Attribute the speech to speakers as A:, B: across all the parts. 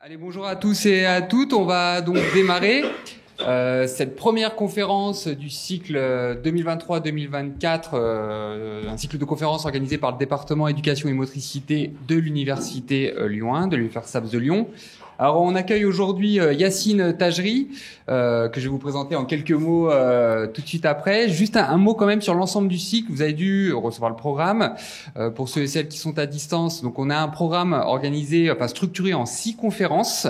A: Allez, bonjour à tous et à toutes. On va donc démarrer cette première conférence du cycle 2023-2024, un cycle de conférences organisé par le département éducation et motricité de l'université Lyon 1, de l'UFR-SAPS de Lyon. Alors, on accueille aujourd'hui Yacine Tajri, que je vais vous présenter en quelques mots tout de suite après. Juste un mot quand même sur l'ensemble du cycle. Vous avez dû recevoir le programme pour ceux et celles qui sont à distance. Donc, on a un programme organisé, structuré en 6 conférences.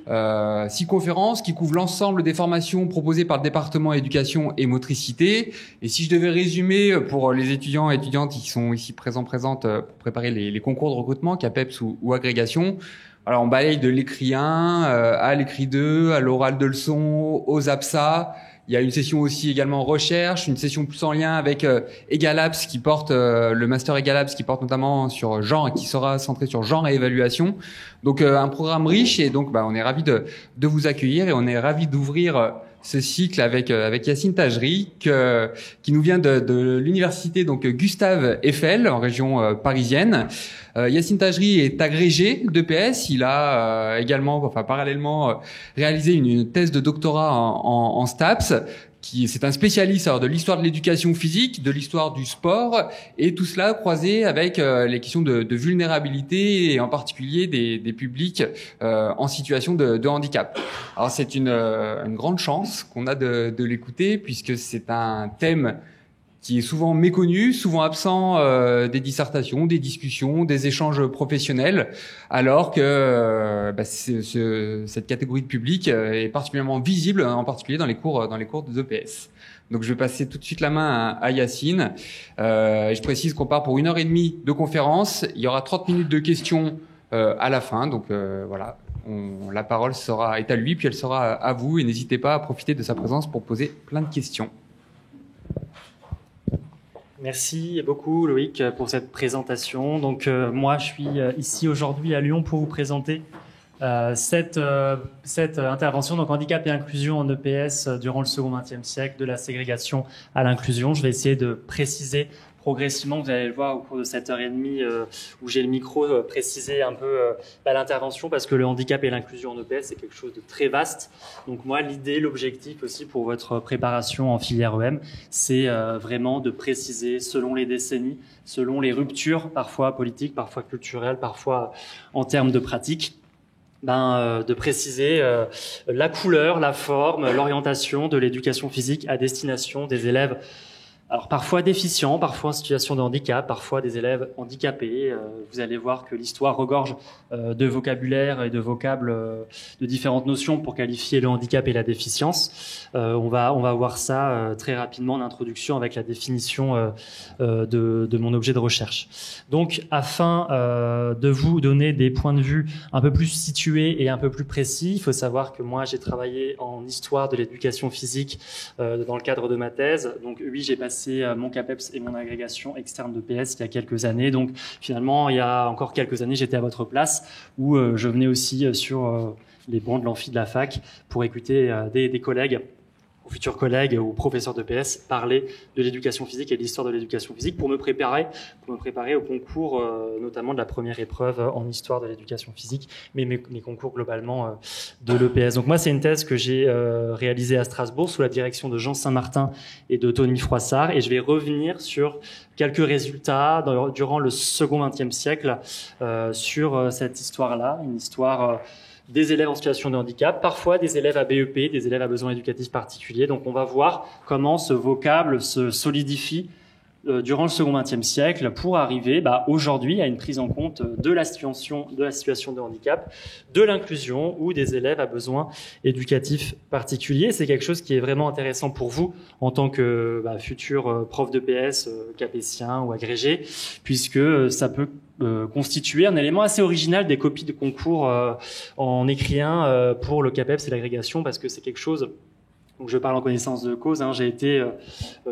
A: 6 conférences qui couvrent l'ensemble des formations proposées par le département éducation et motricité. Et si je devais résumer pour les étudiants et étudiantes qui sont ici présentes pour préparer les concours de recrutement, CAPEPS ou agrégation, alors on balaye de l'écrit 1 à l'écrit 2, à l'oral de leçon, aux APSA. Il y a une session aussi également recherche, une session plus en lien avec EgalApps qui porte le master EgalApps qui porte notamment sur genre et qui sera centré sur genre et évaluation. Donc un programme riche et donc on est ravi de vous accueillir et on est ravi d'ouvrir ce cycle avec Yacine Tajri qui nous vient de l'université donc Gustave Eiffel en région parisienne. Yacine Tajri est agrégé d'EPS. Il a également, parallèlement, réalisé une thèse de doctorat en STAPS. C'est un spécialiste de l'histoire de l'éducation physique, de l'histoire du sport, et tout cela croisé avec les questions de vulnérabilité et en particulier des publics en situation de handicap. Alors c'est une grande chance qu'on a de l'écouter puisque c'est un thème qui est souvent méconnu, souvent absent des dissertations, des discussions, des échanges professionnels, alors que cette catégorie de public est particulièrement visible, en particulier dans les cours des EPS. Donc je vais passer tout de suite la main à Yacine. Je précise qu'on part pour 1h30 de conférence. Il y aura 30 minutes de questions à la fin. Donc voilà, la parole est à lui, puis elle sera à vous. Et n'hésitez pas à profiter de sa présence pour poser plein de questions.
B: Merci beaucoup Loïc pour cette présentation. Donc moi je suis ici aujourd'hui à Lyon pour vous présenter cette intervention, donc handicap et inclusion en EPS durant le second XXe siècle, de la ségrégation à l'inclusion. Je vais essayer de préciser progressivement, vous allez le voir au cours de cette heure et demie où j'ai le micro, préciser un peu l'intervention, parce que le handicap et l'inclusion en EPS, c'est quelque chose de très vaste. Donc moi, l'idée, l'objectif aussi pour votre préparation en filière EM, c'est vraiment de préciser selon les décennies, selon les ruptures, parfois politiques, parfois culturelles, parfois en termes de pratique, de préciser la couleur, la forme, l'orientation de l'éducation physique à destination des élèves. Alors parfois déficients, parfois en situation de handicap, parfois des élèves handicapés. Vous allez voir que l'histoire regorge de vocabulaire et de vocables, de différentes notions pour qualifier le handicap et la déficience. On va voir ça très rapidement en introduction avec la définition de mon objet de recherche. Donc afin de vous donner des points de vue un peu plus situés et un peu plus précis, il faut savoir que moi j'ai travaillé en histoire de l'éducation physique dans le cadre de ma thèse. Donc oui, j'ai passé mon CAPEPS et mon agrégation externe de PS il y a quelques années. Donc finalement, il y a encore quelques années, j'étais à votre place où je venais aussi sur les bancs de l'amphi de la fac pour écouter des collègues, aux futurs collègues ou professeurs de PS parler de l'éducation physique et de l'histoire de l'éducation physique pour me préparer au concours, notamment de la première épreuve en histoire de l'éducation physique, mais mes concours globalement de l'EPS. Donc moi, c'est une thèse que j'ai réalisée à Strasbourg sous la direction de Jean Saint-Martin et de Tony Froissart, et je vais revenir sur quelques résultats durant le second XXe siècle sur cette histoire-là, une histoire des élèves en situation de handicap, parfois des élèves à BEP, des élèves à besoins éducatifs particuliers. Donc on va voir comment ce vocable se solidifie durant le second XXe siècle pour arriver aujourd'hui à une prise en compte de la situation de handicap, de l'inclusion ou des élèves à besoins éducatifs particuliers. C'est quelque chose qui est vraiment intéressant pour vous en tant que futur prof de PS, capétien ou agrégé, puisque ça peut constituer un élément assez original des copies de concours en écrit 1 pour le CAPEPS et l'agrégation, parce que c'est quelque chose Donc je parle en connaissance de cause, hein. J'ai été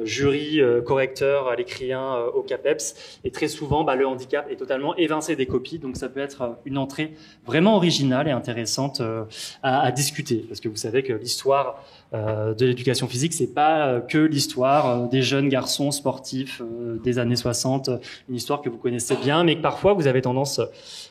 B: jury, correcteur à l'écrit 1 au CAPEPS, et très souvent le handicap est totalement évincé des copies, donc ça peut être une entrée vraiment originale et intéressante à discuter, parce que vous savez que l'histoire de l'éducation physique, c'est pas que l'histoire des jeunes garçons sportifs des années 60, une histoire que vous connaissez bien, mais que parfois vous avez tendance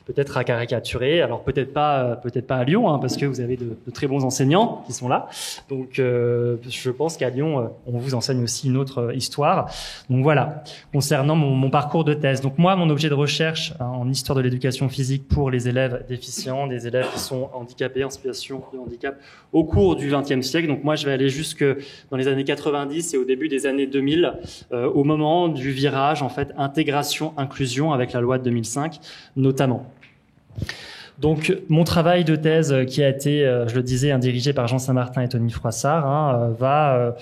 B: peut-être à caricaturer. Alors peut-être pas à Lyon, hein, parce que vous avez de très bons enseignants qui sont là. Donc je pense qu'à Lyon, on vous enseigne aussi une autre histoire. Donc voilà, concernant mon parcours de thèse. Donc moi, mon objet de recherche en histoire de l'éducation physique pour les élèves déficients, des élèves qui sont handicapés, en situation de handicap au cours du XXe siècle. Donc moi, je vais aller jusque dans les années 90 et au début des années 2000, au moment du virage, en fait, intégration-inclusion avec la loi de 2005, notamment. Donc, mon travail de thèse, qui a été, je le disais, dirigé par Jean Saint-Martin et Tony Froissart, va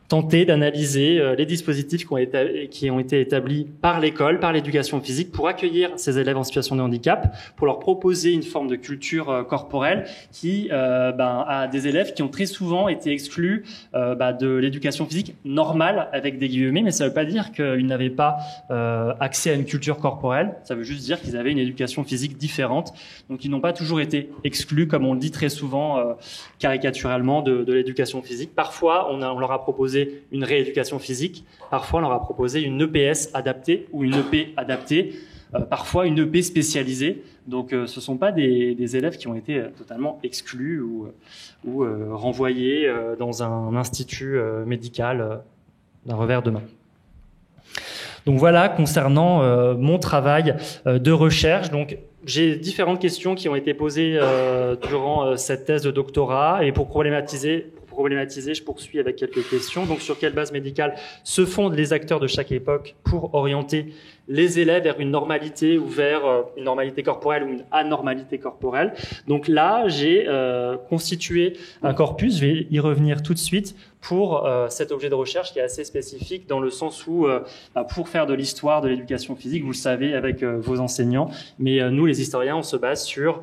B: tenter d'analyser les dispositifs qui ont été établis par l'école, par l'éducation physique, pour accueillir ces élèves en situation de handicap, pour leur proposer une forme de culture corporelle qui a des élèves qui ont très souvent été exclus de l'éducation physique normale, avec des guillemets, mais ça ne veut pas dire qu'ils n'avaient pas accès à une culture corporelle, ça veut juste dire qu'ils avaient une éducation physique différente, donc ils n'ont pas toujours été exclus, comme on le dit très souvent caricaturalement, de l'éducation physique. Parfois, on leur a proposé une rééducation physique, parfois on leur a proposé une EPS adaptée ou une EP adaptée, parfois une EP spécialisée. Donc ce ne sont pas des élèves qui ont été totalement exclus ou renvoyés dans un institut médical d'un revers de main. Donc voilà, concernant mon travail de recherche. Donc j'ai différentes questions qui ont été posées durant cette thèse de doctorat, et pour problématiser, je poursuis avec quelques questions. Donc, sur quelle base médicale se fondent les acteurs de chaque époque pour orienter les élèves vers une normalité ou vers une normalité corporelle ou une anormalité corporelle? Donc là, j'ai constitué un corpus, je vais y revenir tout de suite, pour cet objet de recherche qui est assez spécifique, dans le sens où, pour faire de l'histoire de l'éducation physique, vous le savez avec vos enseignants, mais nous, les historiens, on se base sur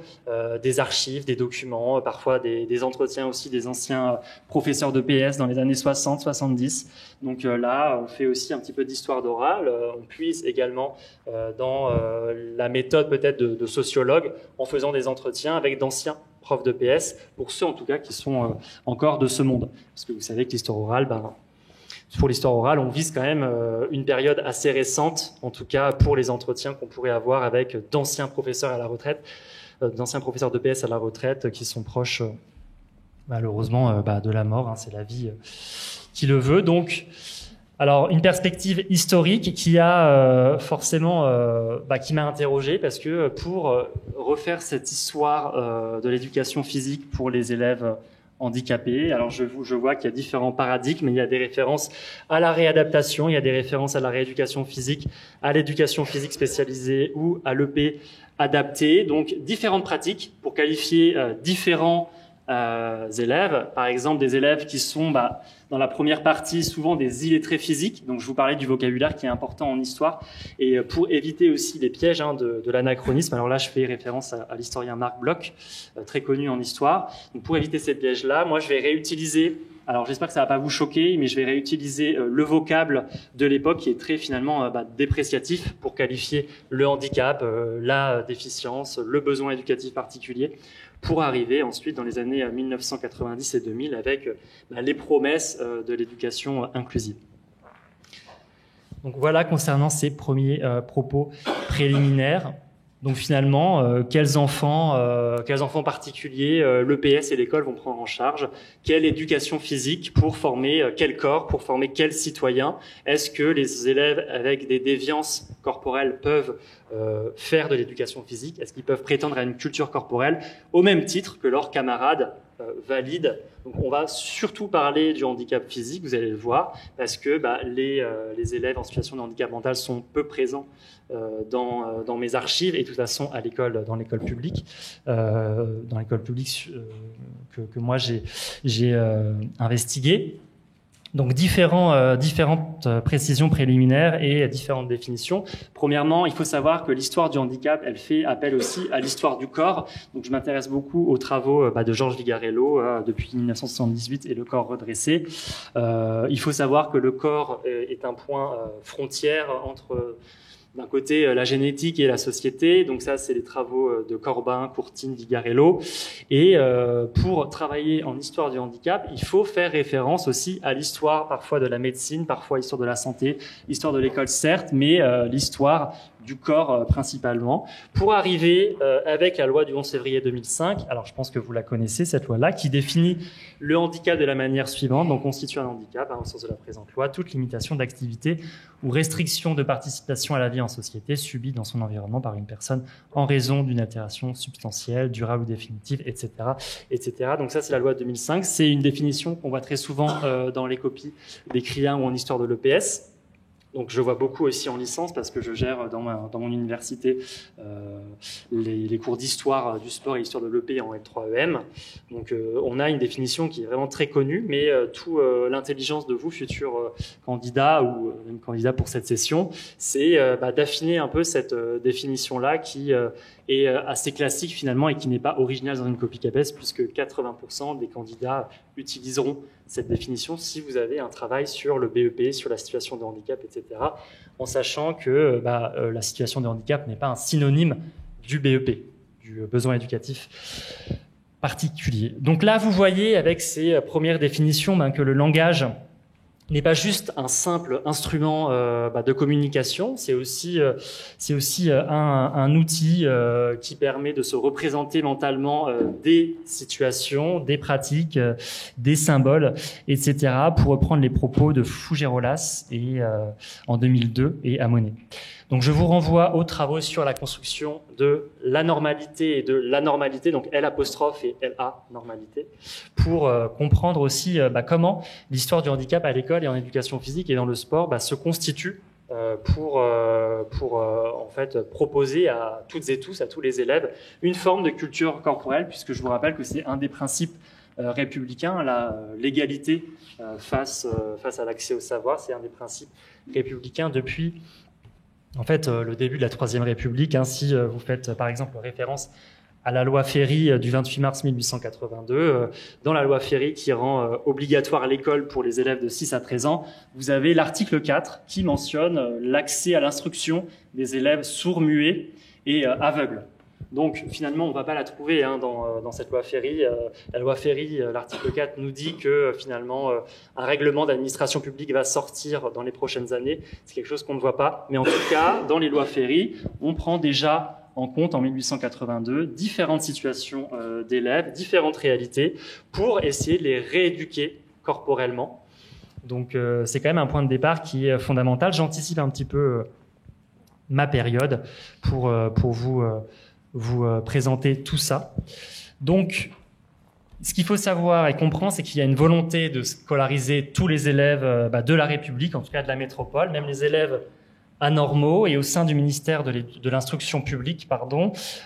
B: des archives, des documents, parfois des entretiens aussi des anciens professeurs de PS dans les années 60, 70. Donc là, on fait aussi un petit peu d'histoire d'oral, on puise également dans la méthode peut-être de sociologue, en faisant des entretiens avec d'anciens profs de PS, pour ceux en tout cas qui sont encore de ce monde. Parce que vous savez que l'histoire orale, pour l'histoire orale, on vise quand même une période assez récente, en tout cas pour les entretiens qu'on pourrait avoir avec d'anciens professeurs à la retraite, d'anciens professeurs de PS à la retraite qui sont proches malheureusement de la mort, hein, c'est la vie qui le veut. Donc, alors une perspective historique qui a forcément, qui m'a interrogé, parce que pour refaire cette histoire de l'éducation physique pour les élèves handicapés, alors je vois qu'il y a différents paradigmes, il y a des références à la réadaptation, il y a des références à la rééducation physique, à l'éducation physique spécialisée ou à l'EP adaptée, donc différentes pratiques pour qualifier différents élèves, par exemple des élèves qui sont dans la première partie souvent des illettrés physiques, donc je vous parlais du vocabulaire qui est important en histoire, et pour éviter aussi les pièges de l'anachronisme, alors là je fais référence à l'historien Marc Bloch, très connu en histoire, donc pour éviter ces pièges-là, moi je vais réutiliser, alors j'espère que ça va pas vous choquer, mais je vais réutiliser le vocable de l'époque qui est très finalement dépréciatif pour qualifier le handicap, la déficience, le besoin éducatif particulier, pour arriver ensuite dans les années 1990 et 2000 avec les promesses de l'éducation inclusive. Donc voilà concernant ces premiers propos préliminaires. Donc finalement, quels enfants particuliers l'EPS et l'école vont prendre en charge? Quelle éducation physique pour former quel corps, pour former quel citoyen? Est-ce que les élèves avec des déviances corporelles peuvent faire de l'éducation physique? Est-ce qu'ils peuvent prétendre à une culture corporelle au même titre que leurs camarades valides? Donc on va surtout parler du handicap physique, vous allez le voir, parce que les élèves en situation de handicap mental sont peu présents dans mes archives, et de toute façon dans l'école publique que moi j'ai investigué. Donc différentes précisions préliminaires et différentes définitions. Premièrement, il faut savoir que l'histoire du handicap, elle fait appel aussi à l'histoire du corps. Donc je m'intéresse beaucoup aux travaux de Georges Vigarello depuis 1978 et le corps redressé. Il faut savoir que le corps est un point frontière entre d'un côté la génétique et la société. Donc ça, c'est les travaux de Corbin, Courtine, Vigarello. Et pour travailler en histoire du handicap, il faut faire référence aussi à l'histoire parfois de la médecine, parfois l'histoire de la santé, l'histoire de l'école certes, mais l'histoire du corps principalement, pour arriver avec la loi du 11 février 2005, alors je pense que vous la connaissez, cette loi-là, qui définit le handicap de la manière suivante, donc constitue un handicap, au sens de la présente loi, toute limitation d'activité ou restriction de participation à la vie en société subie dans son environnement par une personne en raison d'une altération substantielle, durable ou définitive, etc. etc. Donc ça, c'est la loi de 2005. C'est une définition qu'on voit très souvent dans les copies des CRIA ou en histoire de l'EPS. Donc je vois beaucoup aussi en licence parce que je gère dans mon université les cours d'histoire du sport et histoire de l'EP en L3EM. Donc on a une définition qui est vraiment très connue, mais tout l'intelligence de vous, futurs candidats ou même candidats pour cette session, c'est d'affiner un peu cette définition-là qui est assez classique finalement et qui n'est pas originale dans une copie CAPES puisque 80% des candidats utiliseront cette définition si vous avez un travail sur le BEP, sur la situation de handicap, etc., en sachant que la situation de handicap n'est pas un synonyme du BEP, du besoin éducatif particulier. Donc là, vous voyez avec ces premières définitions que le langage n'est pas juste un simple instrument de communication, c'est aussi un outil qui permet de se représenter mentalement des situations, des pratiques, des symboles, etc. pour reprendre les propos de Fougerolas en 2002 et à Monet. Donc je vous renvoie aux travaux sur la construction de l'anormalité et de l'anormalité, donc L' et LA normalité, pour comprendre aussi comment l'histoire du handicap à l'école et en éducation physique et dans le sport se constitue pour en fait proposer à toutes et tous, à tous les élèves, une forme de culture corporelle, puisque je vous rappelle que c'est un des principes républicains, l'égalité face à l'accès au savoir, c'est un des principes républicains depuis le début de la Troisième République. Si vous faites par exemple référence à la loi Ferry du 28 mars 1882, dans la loi Ferry qui rend obligatoire l'école pour les élèves de 6 à 13 ans, vous avez l'article 4 qui mentionne l'accès à l'instruction des élèves sourds, muets et aveugles. Donc finalement, on ne va pas la trouver dans cette loi Ferry. La loi Ferry, l'article 4, nous dit que finalement, un règlement d'administration publique va sortir dans les prochaines années. C'est quelque chose qu'on ne voit pas. Mais en tout cas, dans les lois Ferry, on prend déjà en compte en 1882 différentes situations d'élèves, différentes réalités, pour essayer de les rééduquer corporellement. Donc c'est quand même un point de départ qui est fondamental. J'anticipe un petit peu ma période pour vous présenter tout ça. Donc, ce qu'il faut savoir et comprendre, c'est qu'il y a une volonté de scolariser tous les élèves de la République, en tout cas de la métropole, même les élèves anormaux. Et au sein du ministère de l'Instruction publique,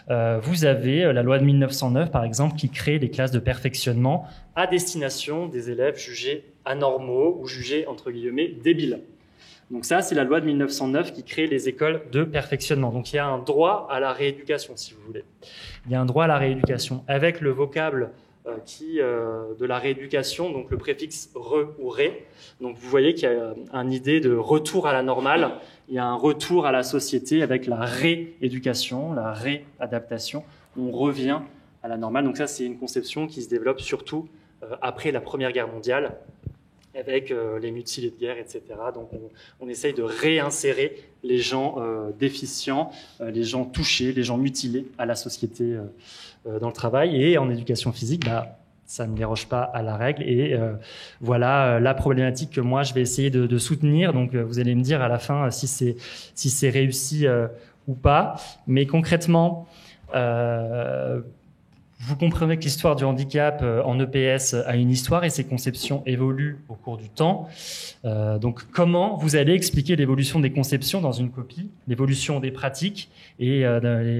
B: vous avez la loi de 1909, par exemple, qui crée les classes de perfectionnement à destination des élèves jugés anormaux ou jugés, entre guillemets, débiles. Donc ça, c'est la loi de 1909 qui crée les écoles de perfectionnement. Donc il y a un droit à la rééducation, si vous voulez. Il y a un droit à la rééducation avec le vocable de la rééducation, donc le préfixe re ou ré. Donc vous voyez qu'il y a une idée de retour à la normale. Il y a un retour à la société avec la rééducation, la réadaptation. On revient à la normale. Donc ça, c'est une conception qui se développe surtout après la Première Guerre mondiale, avec les mutilés de guerre, etc. Donc on essaye de réinsérer les gens déficients, les gens touchés, les gens mutilés à la société dans le travail. Et en éducation physique, ça ne déroge pas à la règle. Et voilà la problématique que moi, je vais essayer de soutenir. Donc vous allez me dire à la fin si c'est réussi ou pas. Mais concrètement, Vous comprenez que l'histoire du handicap en EPS a une histoire et ses conceptions évoluent au cours du temps. Donc, comment vous allez expliquer l'évolution des conceptions dans une copie, l'évolution des pratiques et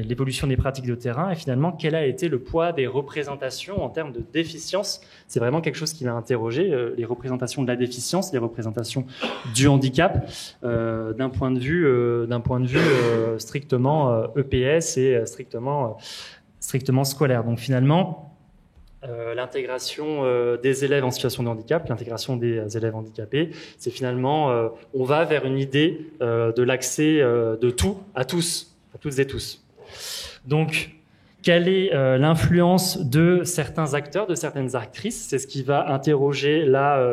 B: l'évolution des pratiques de terrain, et finalement, quel a été le poids des représentations en termes de déficience? C'est vraiment quelque chose qui m'a interrogé, les représentations de la déficience, les représentations du handicap, d'un point de vue strictement EPS et strictement scolaire. Donc finalement, l'intégration des élèves en situation de handicap, l'intégration des élèves handicapés, c'est finalement, on va vers une idée de l'accès de tout à tous, à toutes et tous. Donc, quelle est l'influence de certains acteurs, de certaines actrices? C'est ce qui va interroger là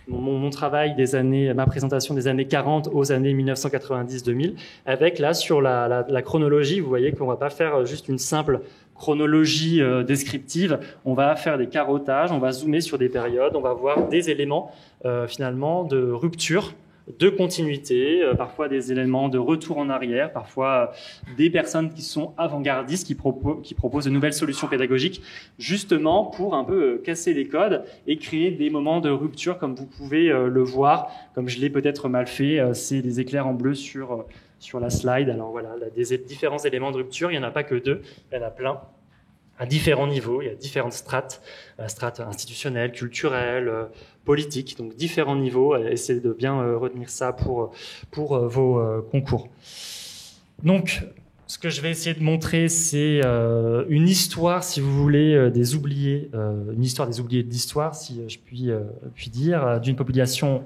B: mon travail des années, ma présentation des années 40 aux années 1990-2000, avec là sur la chronologie. Vous voyez qu'on va pas faire juste une simple chronologie descriptive, on va faire des carottages, on va zoomer sur des périodes, on va voir des éléments finalement de rupture, de continuité, parfois des éléments de retour en arrière, parfois des personnes qui sont avant-gardistes, qui proposent de nouvelles solutions pédagogiques, justement pour un peu casser les codes et créer des moments de rupture, comme vous pouvez le voir, comme je l'ai peut-être mal fait, c'est des éclairs en bleu sur la slide. Alors voilà, des différents éléments de rupture, il n'y en a pas que deux, il y en a plein. À différents niveaux, il y a différentes strates, strates institutionnelles, culturelles, politiques, donc différents niveaux. Essayez de bien retenir ça pour vos concours. Donc, ce que je vais essayer de montrer, c'est une histoire, si vous voulez, des oubliés, une histoire des oubliés de l'histoire, si je puis dire, d'une population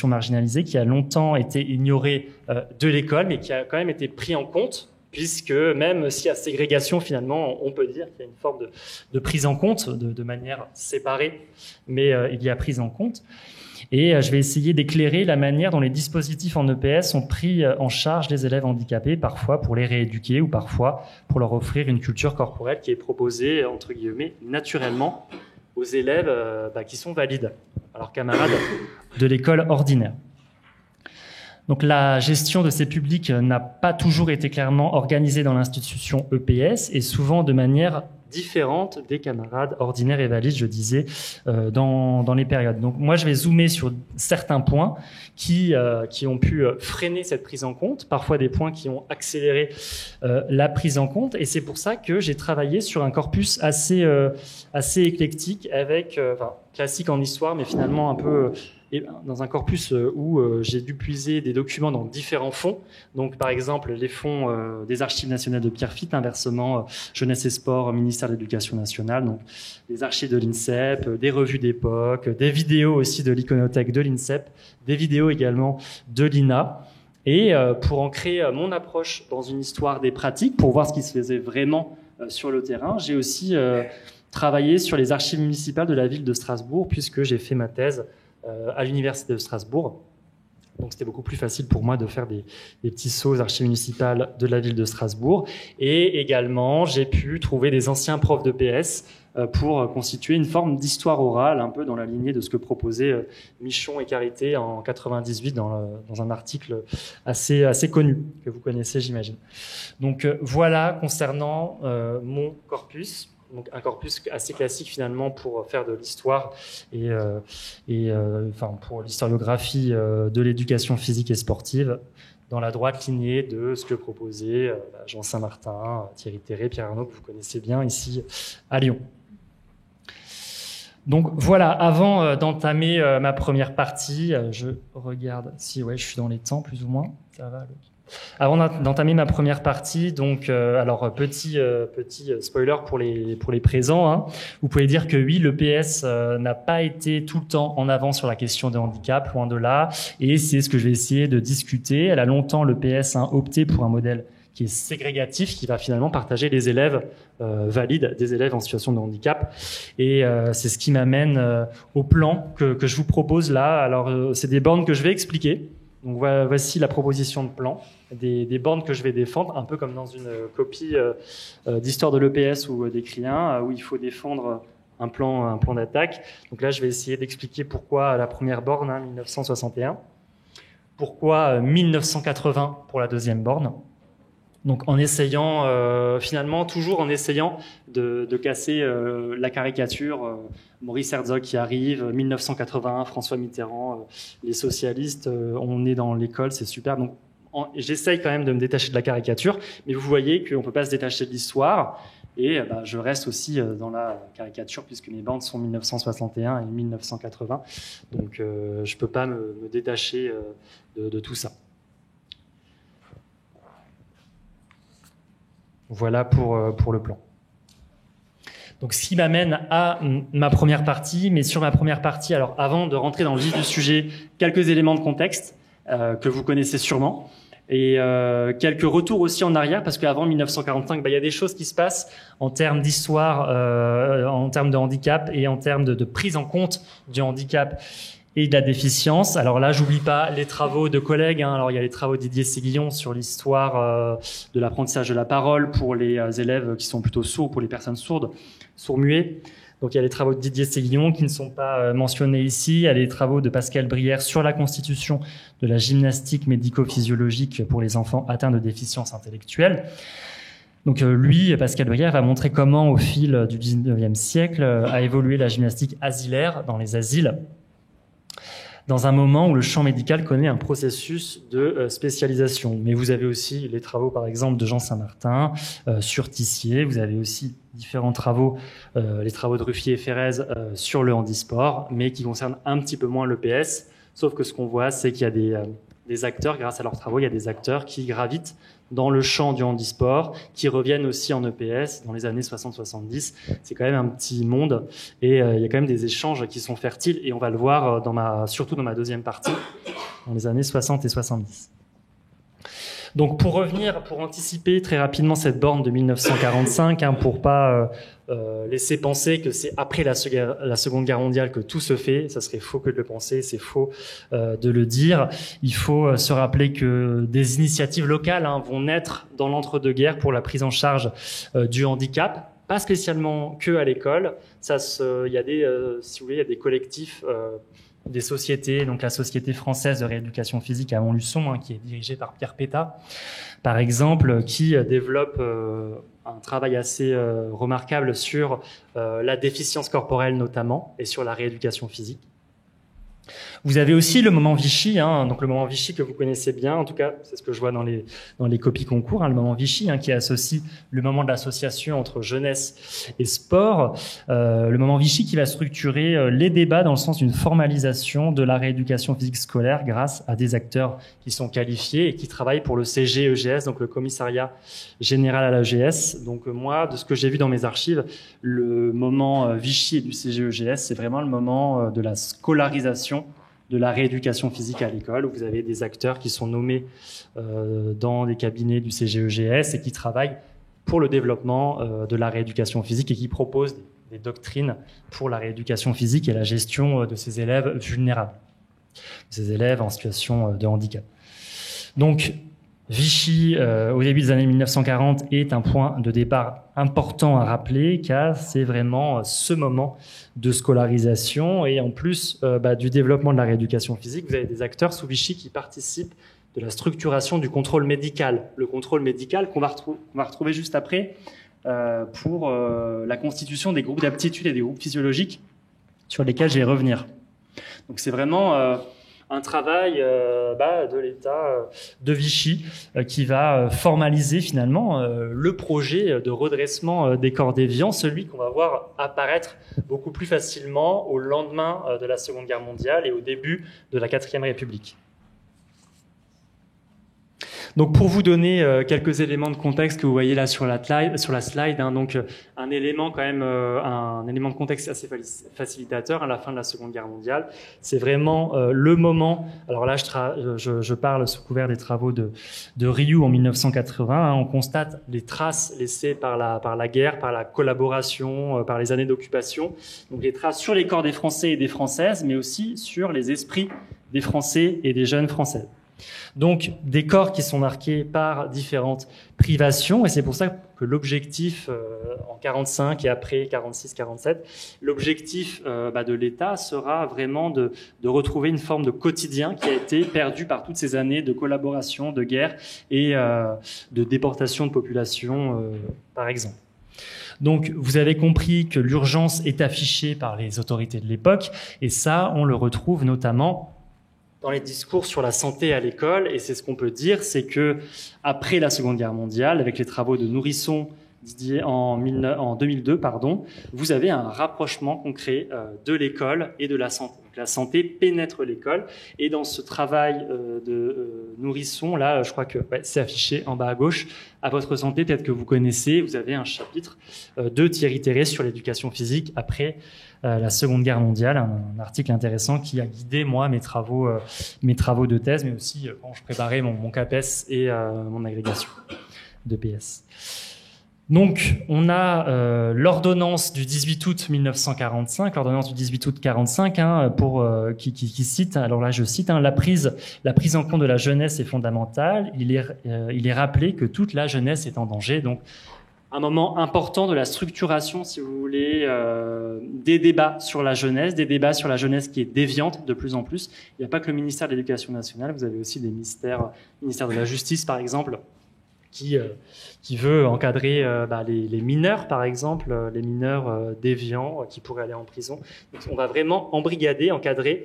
B: marginalisée qui a longtemps été ignorée de l'école, mais qui a quand même été pris en compte, puisque même s'il y a ségrégation, finalement, on peut dire qu'il y a une forme de prise en compte, de manière séparée, mais il y a prise en compte. Et je vais essayer d'éclairer la manière dont les dispositifs en EPS ont pris en charge les élèves handicapés, parfois pour les rééduquer ou parfois pour leur offrir une culture corporelle qui est proposée, entre guillemets, naturellement aux élèves qui sont valides, à leurs camarades de l'école ordinaire. Donc la gestion de ces publics n'a pas toujours été clairement organisée dans l'institution EPS et souvent de manière différente des camarades ordinaires et valides, je disais, dans les périodes. Donc moi, je vais zoomer sur certains points qui ont pu freiner cette prise en compte, parfois des points qui ont accéléré la prise en compte. Et c'est pour ça que j'ai travaillé sur un corpus assez éclectique, avec classique en histoire, mais finalement un peu dans un corpus où j'ai dû puiser des documents dans différents fonds. Donc, par exemple, les fonds des Archives nationales de Pierrefitte, inversement, Jeunesse et Sport, ministère de l'Éducation nationale, donc les archives de l'INSEP, des revues d'époque, des vidéos aussi de l'Iconothèque de l'INSEP, des vidéos également de l'INA. Et pour ancrer mon approche dans une histoire des pratiques, pour voir ce qui se faisait vraiment sur le terrain, j'ai aussi travaillé sur les archives municipales de la ville de Strasbourg, puisque j'ai fait ma thèse à l'université de Strasbourg. Donc c'était beaucoup plus facile pour moi de faire des petits sauts aux archives municipales de la ville de Strasbourg. Et également, j'ai pu trouver des anciens profs de PS pour constituer une forme d'histoire orale, un peu dans la lignée de ce que proposaient Michon et Carité en 98 dans un article assez connu, que vous connaissez, j'imagine. Donc voilà concernant mon corpus. Donc un corpus assez classique finalement pour faire de l'histoire et pour l'historiographie de l'éducation physique et sportive, dans la droite lignée de ce que proposaient Jean Saint-Martin, Thierry Terré, Pierre Arnaud, que vous connaissez bien ici à Lyon. Donc voilà, avant d'entamer ma première partie, je regarde si je suis dans les temps plus ou moins, ça va. Avant d'entamer ma première partie, donc alors petit spoiler pour les présents, hein. Vous pouvez dire que oui, l'EPS n'a pas été tout le temps en avant sur la question des handicaps, loin de là, et c'est ce que je vais essayer de discuter. Elle a longtemps, l'EPS, opté pour un modèle qui est ségrégatif, qui va finalement partager les élèves valides des élèves en situation de handicap. Et c'est ce qui m'amène au plan que je vous propose là. Alors c'est des bornes que je vais expliquer. Donc voici la proposition de plan, des bornes que je vais défendre, un peu comme dans une copie d'histoire de l'EPS ou d'Écrien, où il faut défendre un plan d'attaque. Donc là, je vais essayer d'expliquer pourquoi la première borne, 1961, pourquoi 1980 pour la deuxième borne, Donc en essayant, finalement, toujours en essayant de casser la caricature. Maurice Herzog qui arrive, 1981, François Mitterrand, les socialistes, on est dans l'école, c'est super. Donc j'essaye quand même de me détacher de la caricature, mais vous voyez qu'on ne peut pas se détacher de l'histoire. Et je reste aussi dans la caricature puisque mes bandes sont 1961 et 1980. Donc je ne peux pas me détacher de tout ça. Voilà pour le plan. Donc, ce qui m'amène à ma première partie. Mais sur ma première partie, alors avant de rentrer dans le vif du sujet, quelques éléments de contexte que vous connaissez sûrement. Et quelques retours aussi en arrière, parce qu'avant 1945, il y a des choses qui se passent en termes d'histoire, en termes de handicap et en termes de prise en compte du handicap et de la déficience. Alors là, j'oublie pas les travaux de collègues. Alors il y a les travaux de Didier Séguillon sur l'histoire de l'apprentissage de la parole pour les élèves qui sont plutôt sourds, pour les personnes sourdes, sourds-muets. Donc il y a les travaux de Didier Séguillon qui ne sont pas mentionnés ici. Il y a les travaux de Pascal Brière sur la constitution de la gymnastique médico-physiologique pour les enfants atteints de déficience intellectuelle. Donc lui, Pascal Brière, va montrer comment au fil du 19e siècle a évolué la gymnastique asilaire dans les asiles, dans un moment où le champ médical connaît un processus de spécialisation. Mais vous avez aussi les travaux, par exemple, de Jean Saint-Martin sur Tissier. Vous avez aussi différents travaux, les travaux de Ruffier et Ferrez sur le handisport, mais qui concernent un petit peu moins l'EPS. Sauf que ce qu'on voit, c'est qu'il y a des acteurs, grâce à leurs travaux, il y a des acteurs qui gravitent dans le champ du handisport, qui reviennent aussi en EPS dans les années 60-70. C'est quand même un petit monde et il y a quand même des échanges qui sont fertiles et on va le voir surtout dans ma deuxième partie, dans les années 60 et 70. Donc pour anticiper très rapidement cette borne de 1945, pour pas laisser penser que c'est après la Seconde Guerre mondiale que tout se fait, ça serait faux que de le penser, c'est faux de le dire. Il faut se rappeler que des initiatives locales vont naître dans l'entre-deux-guerres pour la prise en charge du handicap, pas spécialement que à l'école. Il y a si vous voulez, il y a des collectifs. Des sociétés, donc la Société française de rééducation physique à Montluçon, qui est dirigée par Pierre Pétat, par exemple, qui développe un travail assez remarquable sur la déficience corporelle notamment, et sur la rééducation physique. Vous avez aussi le moment Vichy, donc le moment Vichy que vous connaissez bien, en tout cas c'est ce que je vois dans les copies concours, le moment Vichy qui associe le moment de l'association entre jeunesse et sport, le moment Vichy qui va structurer les débats dans le sens d'une formalisation de la rééducation physique scolaire grâce à des acteurs qui sont qualifiés et qui travaillent pour le CGEGS, donc le Commissariat Général à l'AGS. Donc moi, de ce que j'ai vu dans mes archives, le moment Vichy et du CGEGS, c'est vraiment le moment de la scolarisation de la rééducation physique à l'école, où vous avez des acteurs qui sont nommés dans les cabinets du CGEGS et qui travaillent pour le développement de la rééducation physique et qui proposent des doctrines pour la rééducation physique et la gestion de ces élèves vulnérables, ces élèves en situation de handicap. Donc, Vichy, au début des années 1940, est un point de départ important à rappeler, car c'est vraiment ce moment de scolarisation et en plus du développement de la rééducation physique. Vous avez des acteurs sous Vichy qui participent de la structuration du contrôle médical. Le contrôle médical qu'on va retrouver juste après pour la constitution des groupes d'aptitude et des groupes physiologiques sur lesquels je vais revenir. Donc c'est vraiment un travail de l'État de Vichy qui va formaliser finalement le projet de redressement des corps déviants, celui qu'on va voir apparaître beaucoup plus facilement au lendemain de la Seconde Guerre mondiale et au début de la Quatrième République. Donc pour vous donner quelques éléments de contexte que vous voyez là sur la slide, donc un élément quand même, un élément de contexte assez facilitateur à la fin de la Seconde Guerre mondiale, c'est vraiment le moment. Alors là, je parle sous couvert des travaux de Rioux en 1980. On constate les traces laissées par la guerre, par la collaboration, par les années d'occupation. Donc les traces sur les corps des Français et des Françaises, mais aussi sur les esprits des Français et des jeunes Françaises. Donc, des corps qui sont marqués par différentes privations, et c'est pour ça que l'objectif en 45 et après 46-47, l'objectif de l'État sera vraiment de retrouver une forme de quotidien qui a été perdu par toutes ces années de collaboration, de guerre et de déportation de population, par exemple. Donc, vous avez compris que l'urgence est affichée par les autorités de l'époque, et ça, on le retrouve notamment dans les discours sur la santé à l'école, et c'est ce qu'on peut dire, c'est que après la Seconde Guerre mondiale, avec les travaux de Nourisson en 2002, vous avez un rapprochement concret de l'école et de la santé. Donc, la santé pénètre l'école, et dans ce travail de Nourisson, là, je crois que c'est affiché en bas à gauche, à votre santé, peut-être que vous connaissez, vous avez un chapitre de Thierry Terré sur l'éducation physique après la Seconde Guerre mondiale, un article intéressant qui a guidé moi mes travaux de thèse, mais aussi quand je préparais mon CAPES et mon agrégation de PS. Donc, on a l'ordonnance du 18 août 1945, l'ordonnance du 18 août 45, qui cite, alors là je cite, la prise en compte de la jeunesse est fondamentale. Il est rappelé que toute la jeunesse est en danger. Donc, un moment important de la structuration, si vous voulez, des débats sur la jeunesse qui est déviante de plus en plus. Il n'y a pas que le ministère de l'Éducation nationale, vous avez aussi des ministère de la Justice, par exemple, qui veut encadrer les mineurs, par exemple, les mineurs déviants qui pourraient aller en prison. Donc, on va vraiment encadrer,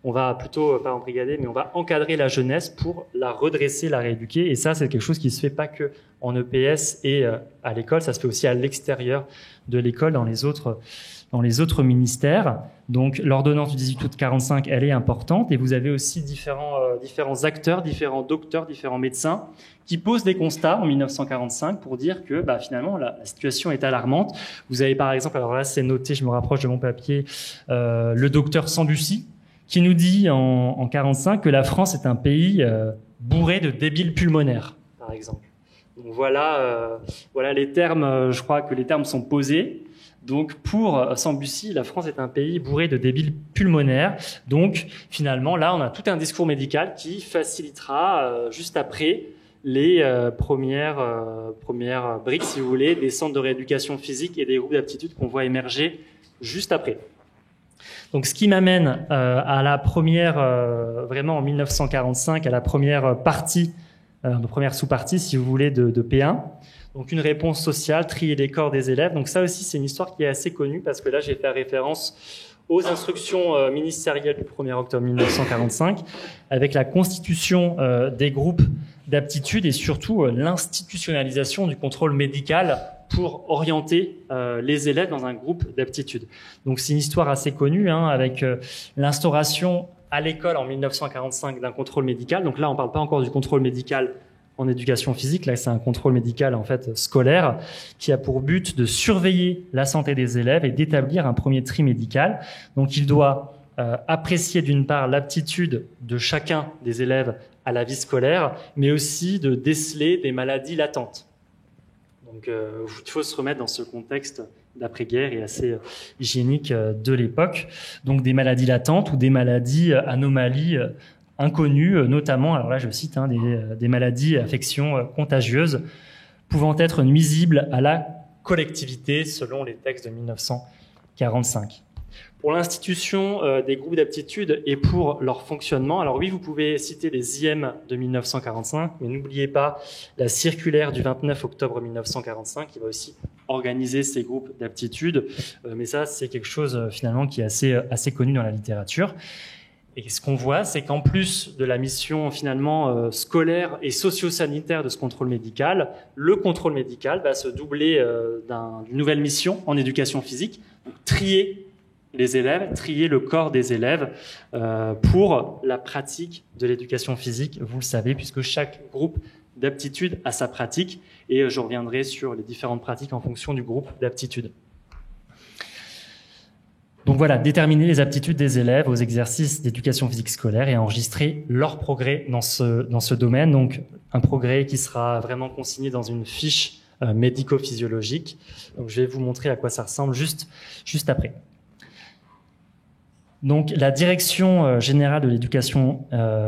B: on va plutôt pas embrigader, mais on va encadrer la jeunesse pour la redresser, la rééduquer. Et ça, c'est quelque chose qui se fait pas que en EPS et à l'école, ça se fait aussi à l'extérieur de l'école, dans les autres ministères. Donc, l'ordonnance du 18 août 45, elle est importante. Et vous avez aussi différents acteurs, différents docteurs, différents médecins qui posent des constats en 1945 pour dire que finalement, la situation est alarmante. Vous avez par exemple, alors là, c'est noté, je me rapproche de mon papier, le docteur Sambucy, qui nous dit en 45 que la France est un pays bourré de débiles pulmonaires, par exemple. Donc voilà les termes, je crois que les termes sont posés. Donc pour Sambucy, la France est un pays bourré de débiles pulmonaires. Donc finalement, là, on a tout un discours médical qui facilitera juste après les premières briques, si vous voulez, des centres de rééducation physique et des groupes d'aptitude qu'on voit émerger juste après. Donc, ce qui m'amène à la première, vraiment en 1945, à la première partie, première sous-partie, si vous voulez, de P1. Donc, une réponse sociale, trier les corps des élèves. Donc, ça aussi, c'est une histoire qui est assez connue parce que là, j'ai fait référence aux instructions ministérielles du 1er octobre 1945, avec la constitution des groupes d'aptitude et surtout l'institutionnalisation du contrôle médical pour orienter les élèves dans un groupe d'aptitude. Donc c'est une histoire assez connue, avec l'instauration à l'école en 1945 d'un contrôle médical. Donc là, on ne parle pas encore du contrôle médical en éducation physique. Là, c'est un contrôle médical en fait scolaire qui a pour but de surveiller la santé des élèves et d'établir un premier tri médical. Donc il doit apprécier d'une part l'aptitude de chacun des élèves à la vie scolaire, mais aussi de déceler des maladies latentes. Donc il faut se remettre dans ce contexte d'après-guerre et assez hygiénique de l'époque. Donc des maladies latentes ou des maladies anomalies inconnues, notamment, alors là je cite, des maladies, affections contagieuses pouvant être nuisibles à la collectivité selon les textes de 1945. Pour l'institution des groupes d'aptitude et pour leur fonctionnement, alors oui, vous pouvez citer les IM de 1945, mais n'oubliez pas la circulaire du 29 octobre 1945 qui va aussi organiser ces groupes d'aptitude. Mais ça, c'est quelque chose finalement qui est assez connu dans la littérature. Et ce qu'on voit, c'est qu'en plus de la mission finalement scolaire et socio-sanitaire de ce contrôle médical, le contrôle médical va se doubler d'une nouvelle mission en éducation physique, donc trier les élèves, trier le corps des élèves pour la pratique de l'éducation physique, vous le savez, puisque chaque groupe d'aptitude a sa pratique, et je reviendrai sur les différentes pratiques en fonction du groupe d'aptitude. Donc voilà, déterminer les aptitudes des élèves aux exercices d'éducation physique scolaire et enregistrer leur progrès dans ce domaine. Donc un progrès qui sera vraiment consigné dans une fiche médico-physiologique. Donc je vais vous montrer à quoi ça ressemble juste après. Donc, la Direction générale de l'éducation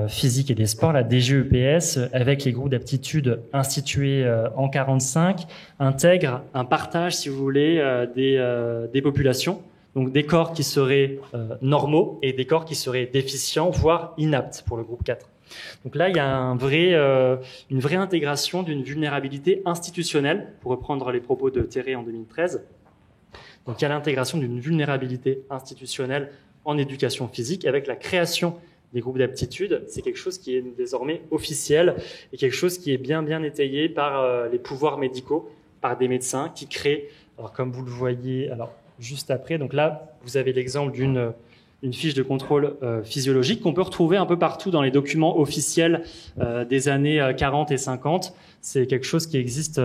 B: physique et des sports, la DGEPS, avec les groupes d'aptitude institués en 1945, intègre un partage, si vous voulez, des populations, donc des corps qui seraient normaux et des corps qui seraient déficients, voire inaptes pour le groupe 4. Donc là, il y a une vraie intégration d'une vulnérabilité institutionnelle, pour reprendre les propos de Terré en 2013. Donc il y a l'intégration d'une vulnérabilité institutionnelle en éducation physique avec la création des groupes d'aptitude. C'est quelque chose qui est désormais officiel et quelque chose qui est bien étayé par les pouvoirs médicaux, par des médecins qui créent, alors comme vous le voyez juste après, donc là vous avez l'exemple d'une fiche de contrôle physiologique qu'on peut retrouver un peu partout dans les documents officiels des années 40 et 50. C'est quelque chose qui existe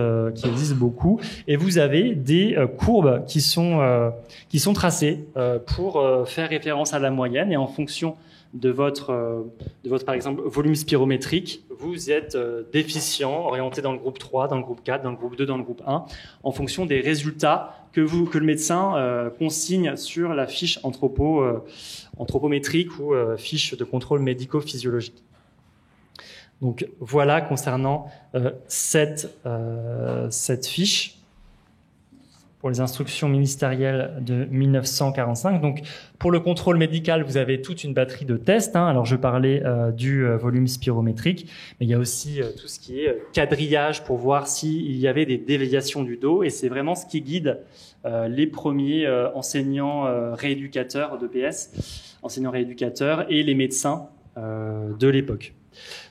B: beaucoup. Et vous avez des courbes qui sont tracées pour faire référence à la moyenne. Et en fonction de votre par exemple, volume spirométrique, vous êtes déficient, orienté dans le groupe 3, dans le groupe 4, dans le groupe 2, dans le groupe 1, en fonction des résultats que le médecin consigne sur la fiche anthropométrique ou fiche de contrôle médico-physiologique. Donc voilà concernant cette fiche pour les instructions ministérielles de 1945. Donc pour le contrôle médical, vous avez toute une batterie de tests. Alors je parlais du volume spirométrique, mais il y a aussi tout ce qui est quadrillage pour voir s'il y avait des déviations du dos. Et c'est vraiment ce qui guide les premiers enseignants rééducateurs d'EPS, enseignants rééducateurs et les médecins de l'époque.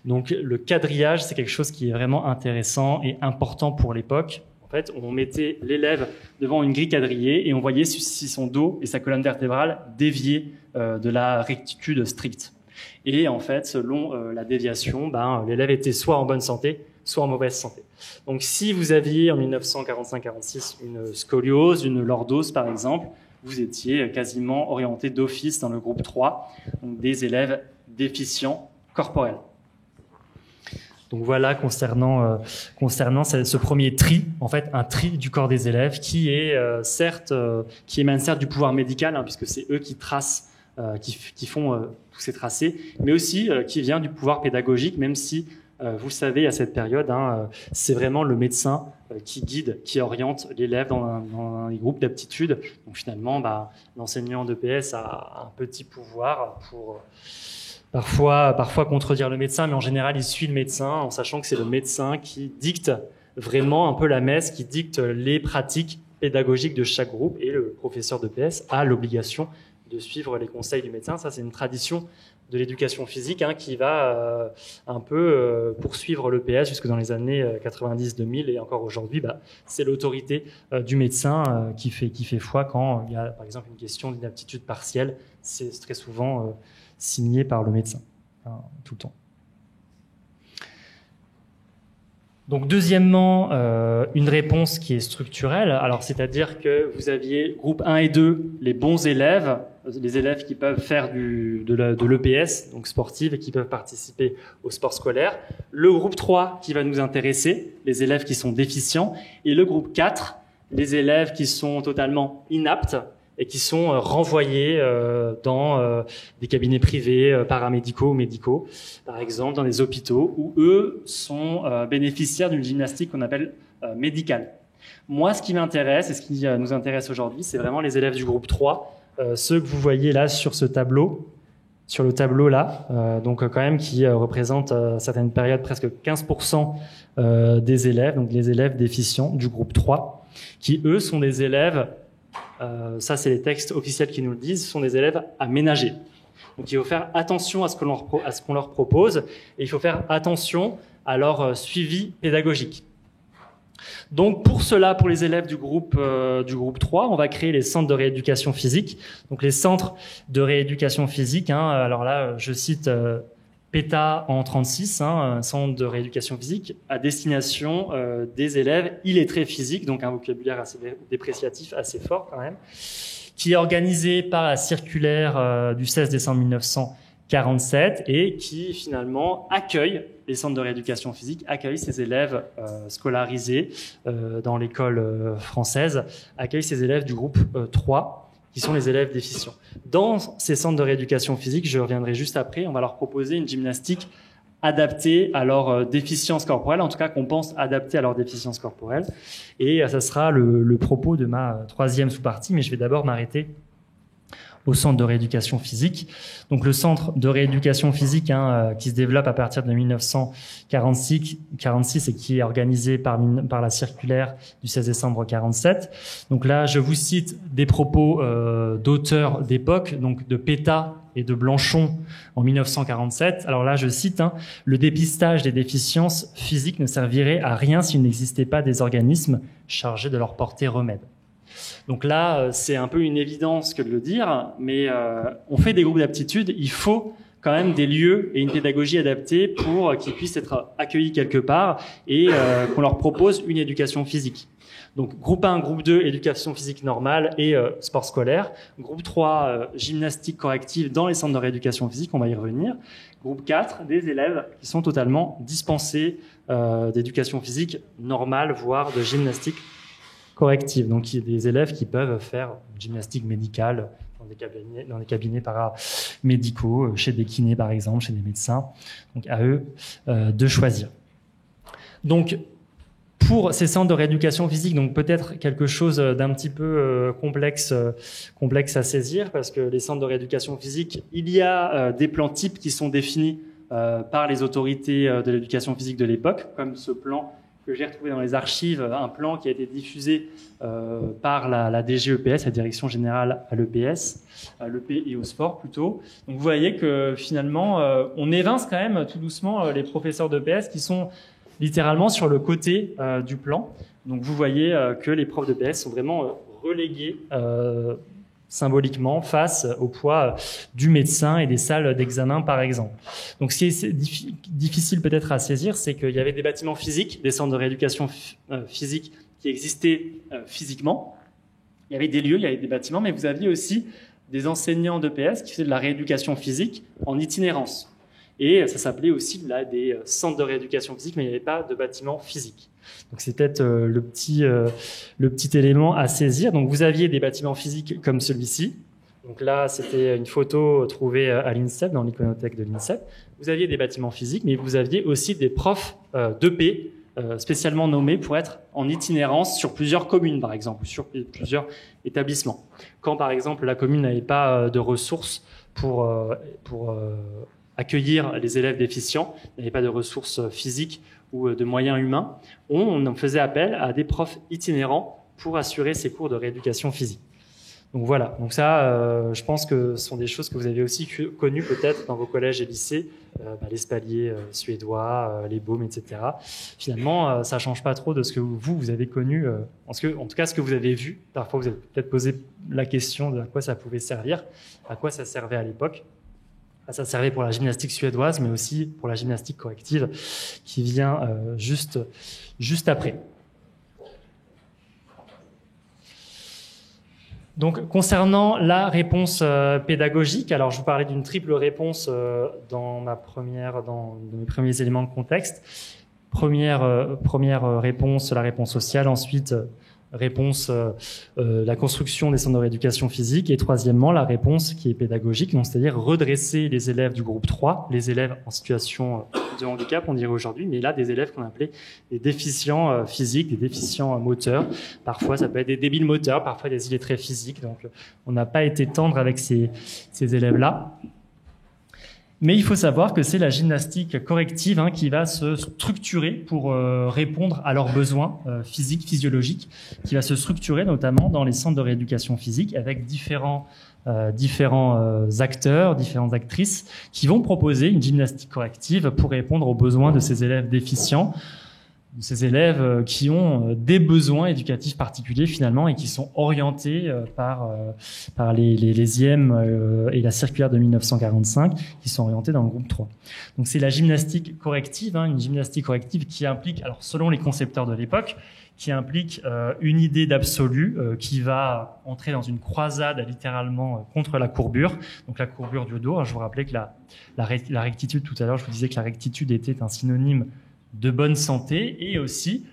B: Donc le quadrillage, c'est quelque chose qui est vraiment intéressant et important pour l'époque. En fait, on mettait l'élève devant une grille quadrillée et on voyait si son dos et sa colonne vertébrale déviaient de la rectitude stricte. Et en fait, selon la déviation, l'élève était soit en bonne santé, soit en mauvaise santé. Donc si vous aviez en 1945-46 une scoliose, une lordose par exemple, vous étiez quasiment orienté d'office dans le groupe 3, donc des élèves déficients corporels. Donc voilà, concernant ce premier tri, en fait, un tri du corps des élèves qui émane certes du pouvoir médical, puisque c'est eux qui tracent, qui font tous ces tracés, mais aussi qui vient du pouvoir pédagogique, même si, vous le savez, à cette période, c'est vraiment le médecin qui guide, qui oriente l'élève dans les groupes d'aptitude. Donc finalement, l'enseignant d'EPS a un petit pouvoir pour parfois contredire le médecin, mais en général, il suit le médecin en sachant que c'est le médecin qui dicte vraiment un peu la messe, qui dicte les pratiques pédagogiques de chaque groupe, et le professeur d'EPS a l'obligation de suivre les conseils du médecin. Ça, c'est une tradition de l'éducation physique qui va un peu poursuivre l'EPS jusque dans les années 90-2000, et encore aujourd'hui, c'est l'autorité du médecin qui fait foi quand il y a, par exemple, une question d'inaptitude partielle. C'est très souvent signé par le médecin, tout le temps. Donc deuxièmement, une réponse qui est structurelle, alors c'est-à-dire que vous aviez groupe 1 et 2, les bons élèves, les élèves qui peuvent faire de l'EPS, donc sportive, et qui peuvent participer au sport scolaire, le groupe 3 qui va nous intéresser, les élèves qui sont déficients, et le groupe 4, les élèves qui sont totalement inaptes, et qui sont renvoyés dans des cabinets privés, paramédicaux ou médicaux, par exemple dans des hôpitaux, où eux sont bénéficiaires d'une gymnastique qu'on appelle médicale. Moi, ce qui m'intéresse, et ce qui nous intéresse aujourd'hui, c'est vraiment les élèves du groupe 3, ceux que vous voyez là sur ce tableau, sur le tableau là, donc quand même qui représente à certaines périodes presque 15% des élèves, donc les élèves déficients du groupe 3, qui eux sont des élèves, ça c'est les textes officiels qui nous le disent, sont des élèves à ménager. Donc il faut faire attention à ce qu'on leur propose, et il faut faire attention à leur suivi pédagogique. Donc pour cela, pour les élèves du groupe 3, on va créer les centres de rééducation physique. Donc les centres de rééducation physique, alors là je cite PETA en 36, un centre de rééducation physique à destination des élèves illettrés physiques, donc un vocabulaire assez dépréciatif, assez fort quand même, qui est organisé par la circulaire du 16 décembre 1947 et qui finalement accueille les centres de rééducation physique, accueille ces élèves scolarisés dans l'école française, accueille ces élèves du groupe 3 qui sont les élèves déficients. Dans ces centres de rééducation physique, je reviendrai juste après, on va leur proposer une gymnastique adaptée à leur déficience corporelle, en tout cas qu'on pense adaptée à leur déficience corporelle. Et ça sera le propos de ma troisième sous-partie, mais je vais d'abord m'arrêter au centre de rééducation physique. Donc le centre de rééducation physique qui se développe à partir de 1946 et qui est organisé par la circulaire du 16 décembre 47. Donc là, je vous cite des propos d'auteurs d'époque, donc de Pétat et de Blanchon en 1947. Alors là, je cite, le dépistage des déficiences physiques ne servirait à rien s'il n'existait pas des organismes chargés de leur porter remède. Donc là, c'est un peu une évidence que de le dire, mais on fait des groupes d'aptitude, il faut quand même des lieux et une pédagogie adaptée pour qu'ils puissent être accueillis quelque part et qu'on leur propose une éducation physique. Donc groupe 1, groupe 2, éducation physique normale et sport scolaire. Groupe 3, gymnastique corrective dans les centres de rééducation physique, on va y revenir. Groupe 4, des élèves qui sont totalement dispensés d'éducation physique normale, voire de gymnastique corrective. Donc, il y a des élèves qui peuvent faire une gymnastique médicale dans des cabinets paramédicaux, chez des kinés par exemple, chez des médecins. Donc, à eux de choisir. Donc, pour ces centres de rééducation physique, donc peut-être quelque chose d'un petit peu complexe à saisir, parce que les centres de rééducation physique, il y a des plans types qui sont définis par les autorités de l'éducation physique de l'époque, comme ce plan que j'ai retrouvé dans les archives, un plan qui a été diffusé par la DGEPS, la Direction Générale à l'EPS, à l'EP et au sport plutôt. Donc vous voyez que finalement, on évince quand même tout doucement les professeurs d'EPS qui sont littéralement sur le côté du plan. Donc vous voyez que les profs d'EPS sont vraiment relégués symboliquement face au poids du médecin et des salles d'examen, par exemple. Donc, ce qui est difficile peut-être à saisir, c'est qu'il y avait des bâtiments physiques, des centres de rééducation physique qui existaient physiquement. Il y avait des lieux, il y avait des bâtiments, mais vous aviez aussi des enseignants d'EPS qui faisaient de la rééducation physique en itinérance. Et ça s'appelait aussi là, des centres de rééducation physique, mais il n'y avait pas de bâtiment physique. Donc c'est peut-être le petit élément à saisir. Donc vous aviez des bâtiments physiques comme celui-ci. Donc là, c'était une photo trouvée à l'INSEP, dans l'iconothèque de l'INSEP. Vous aviez des bâtiments physiques, mais vous aviez aussi des profs d'EP spécialement nommés pour être en itinérance sur plusieurs communes, par exemple, ou sur plusieurs établissements. Quand, par exemple, la commune n'avait pas de ressources pour accueillir les élèves déficients, n'avait pas de ressources physiques ou de moyens humains, on faisait appel à des profs itinérants pour assurer ces cours de rééducation physique. Donc voilà, donc ça, je pense que ce sont des choses que vous avez aussi connues peut-être dans vos collèges et lycées, l'espalier suédois, les baumes, etc. Finalement, ça change pas trop de ce que vous avez connu, en tout cas ce que vous avez vu. Parfois, vous avez peut-être posé la question de à quoi ça pouvait servir, à quoi ça servait à l'époque. Ça servait pour la gymnastique suédoise, mais aussi pour la gymnastique corrective qui vient juste après. Donc, concernant la réponse pédagogique, alors je vous parlais d'une triple réponse dans mes premiers éléments de contexte. Première réponse, la réponse sociale, ensuite réponse la construction des centres de rééducation physique et troisièmement la réponse qui est pédagogique, donc c'est-à-dire redresser les élèves du groupe 3, les élèves en situation de handicap on dirait aujourd'hui, mais là des élèves qu'on appelait des déficients physiques, des déficients moteurs, parfois ça peut être des débiles moteurs, parfois des illettrés physiques, donc on n'a pas été tendre avec ces élèves-là. Mais il faut savoir que c'est la gymnastique corrective qui va se structurer pour répondre à leurs besoins physiques, physiologiques, qui va se structurer notamment dans les centres de rééducation physique avec différents acteurs, différentes actrices qui vont proposer une gymnastique corrective pour répondre aux besoins de ces élèves déficients, de ces élèves qui ont des besoins éducatifs particuliers finalement et qui sont orientés par les IEM et la circulaire de 1945 qui sont orientés dans le groupe 3. Donc c'est la gymnastique corrective, une gymnastique corrective qui implique, alors selon les concepteurs de l'époque, qui implique une idée d'absolu qui va entrer dans une croisade littéralement contre la courbure, donc la courbure du dos. Je vous rappelais que la rectitude, tout à l'heure je vous disais que la rectitude était un synonyme de bonne santé et aussi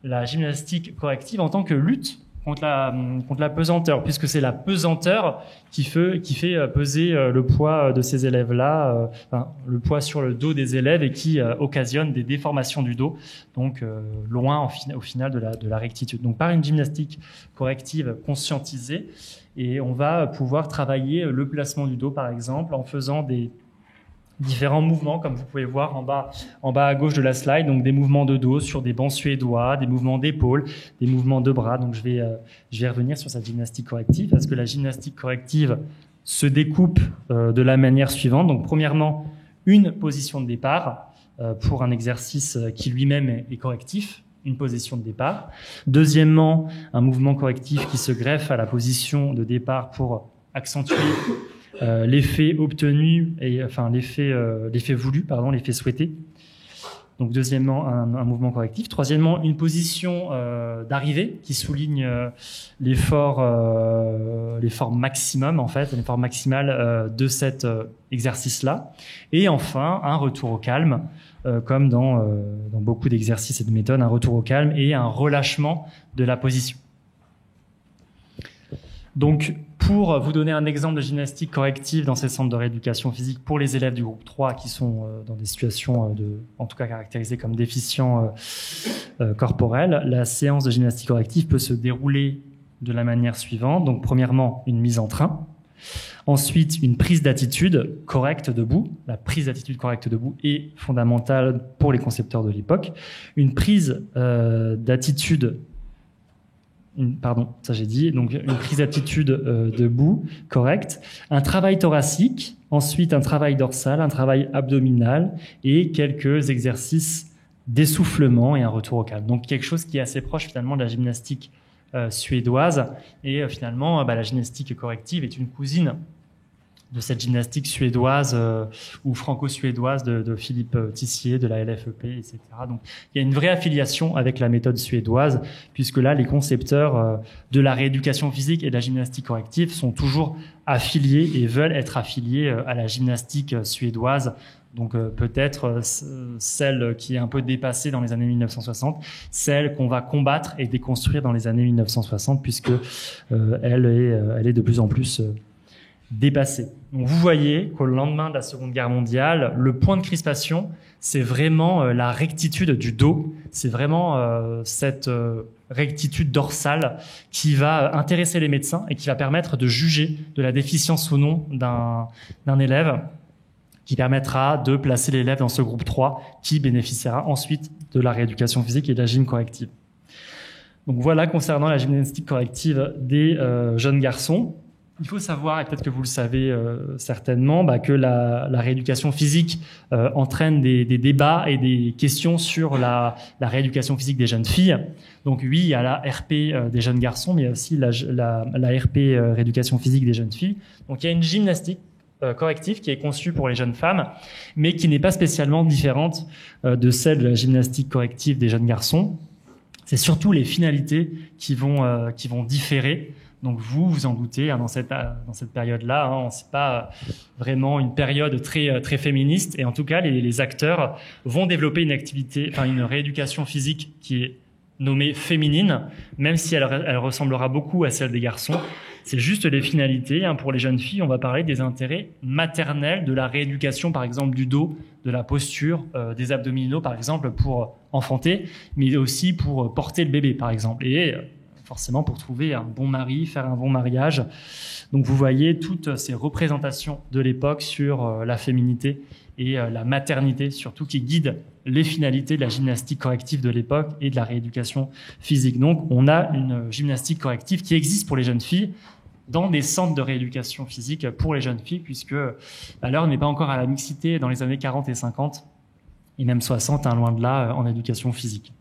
B: la gymnastique corrective en tant que lutte contre la pesanteur, puisque c'est la pesanteur qui fait peser le poids de ces élèves-là, le poids sur le dos des élèves et qui occasionne des déformations du dos, donc loin au final de la rectitude. Donc par une gymnastique corrective conscientisée, et on va pouvoir travailler le placement du dos, par exemple, en faisant des différents mouvements, comme vous pouvez voir en bas à gauche de la slide, donc des mouvements de dos sur des bancs suédois, des mouvements d'épaules, des mouvements de bras. Donc je vais revenir sur cette gymnastique corrective, parce que la gymnastique corrective se découpe de la manière suivante. Donc premièrement, une position de départ pour un exercice qui lui-même est correctif, une position de départ. Deuxièmement, un mouvement correctif qui se greffe à la position de départ pour accentuer l'effet obtenu et l'effet voulu, l'effet souhaité. Donc deuxièmement, un mouvement correctif. Troisièmement, une position d'arrivée qui souligne l'effort maximum, en fait, l'effort maximal de cet exercice-là. Et enfin, un retour au calme, comme dans beaucoup d'exercices et de méthodes, un retour au calme et un relâchement de la position. Donc, pour vous donner un exemple de gymnastique corrective dans ces centres de rééducation physique pour les élèves du groupe 3 qui sont dans des situations en tout cas caractérisées comme déficients corporels, la séance de gymnastique corrective peut se dérouler de la manière suivante. Donc, premièrement, une mise en train. Ensuite, une prise d'attitude correcte debout. La prise d'attitude correcte debout est fondamentale pour les concepteurs de l'époque. Une prise d'attitude donc une prise d'attitude debout, correcte, un travail thoracique, ensuite un travail dorsal, un travail abdominal et quelques exercices d'essoufflement et un retour au calme. Donc quelque chose qui est assez proche finalement de la gymnastique suédoise et finalement la gymnastique corrective est une cousine de cette gymnastique suédoise ou franco-suédoise de Philippe Tissier, de la LFEP, etc. Donc, il y a une vraie affiliation avec la méthode suédoise, puisque là, les concepteurs de la rééducation physique et de la gymnastique corrective sont toujours affiliés et veulent être affiliés à la gymnastique suédoise. Donc, peut-être celle qui est un peu dépassée dans les années 1960, celle qu'on va combattre et déconstruire dans les années 1960, puisque elle est de plus en plus dépassée. Donc vous voyez qu'au lendemain de la Seconde Guerre mondiale, le point de crispation, c'est vraiment la rectitude du dos. C'est vraiment cette rectitude dorsale qui va intéresser les médecins et qui va permettre de juger de la déficience ou non d'un élève, qui permettra de placer l'élève dans ce groupe 3 qui bénéficiera ensuite de la rééducation physique et de la gym corrective. Donc voilà concernant la gymnastique corrective des jeunes garçons. Il faut savoir, et peut-être que vous le savez certainement, que la rééducation physique entraîne des débats et des questions sur la rééducation physique des jeunes filles. Donc oui, il y a la RP des jeunes garçons, mais il y a aussi la RP rééducation physique des jeunes filles. Donc il y a une gymnastique corrective qui est conçue pour les jeunes femmes, mais qui n'est pas spécialement différente de celle de la gymnastique corrective des jeunes garçons. C'est surtout les finalités qui vont différer. Donc vous en doutez, dans cette période-là, c'est pas vraiment une période très féministe. Et en tout cas, les acteurs vont développer une rééducation physique qui est nommée féminine, même si elle ressemblera beaucoup à celle des garçons. C'est juste les finalités. Pour les jeunes filles, on va parler des intérêts maternels de la rééducation, par exemple du dos, de la posture, des abdominaux, par exemple, pour enfanter, mais aussi pour porter le bébé, par exemple. Et forcément pour trouver un bon mari, faire un bon mariage. Donc vous voyez toutes ces représentations de l'époque sur la féminité et la maternité, surtout qui guident les finalités de la gymnastique corrective de l'époque et de la rééducation physique. Donc on a une gymnastique corrective qui existe pour les jeunes filles dans des centres de rééducation physique pour les jeunes filles, puisque à l'heure on n'est pas encore à la mixité dans les années 40 et 50, et même 60, loin de là, en éducation physique.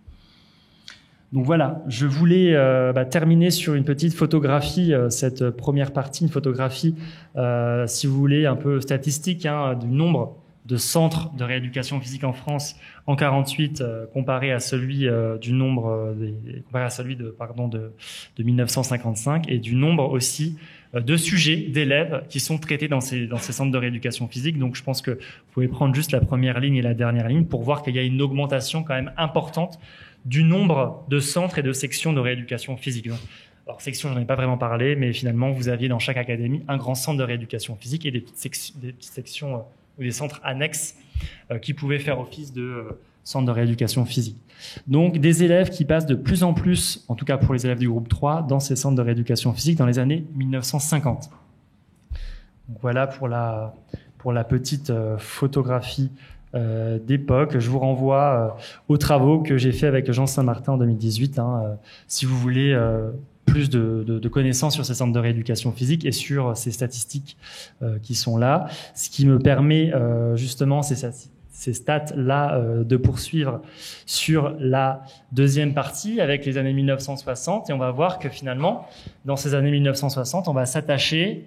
B: Donc voilà, je voulais terminer sur une petite photographie, cette première partie, une photographie, si vous voulez, un peu statistique, du nombre de centres de rééducation physique en France en 48 comparé à celui de 1955, et du nombre aussi de sujets, d'élèves qui sont traités dans ces centres de rééducation physique. Donc je pense que vous pouvez prendre juste la première ligne et la dernière ligne pour voir qu'il y a une augmentation quand même importante du nombre de centres et de sections de rééducation physique. Alors, section, j'en ai pas vraiment parlé, mais finalement, vous aviez dans chaque académie un grand centre de rééducation physique et des petites sections ou des centres annexes qui pouvaient faire office de centre de rééducation physique. Donc, des élèves qui passent de plus en plus, en tout cas pour les élèves du groupe 3, dans ces centres de rééducation physique dans les années 1950. Donc, voilà pour la petite photographie d'époque. Je vous renvoie aux travaux que j'ai fait avec Jean Saint-Martin en 2018. Si vous voulez plus de connaissances sur ces centres de rééducation physique et sur ces statistiques qui sont là. Ce qui me permet justement, ces stats-là, de poursuivre sur la deuxième partie avec les années 1960. Et on va voir que finalement, dans ces années 1960, on va s'attacher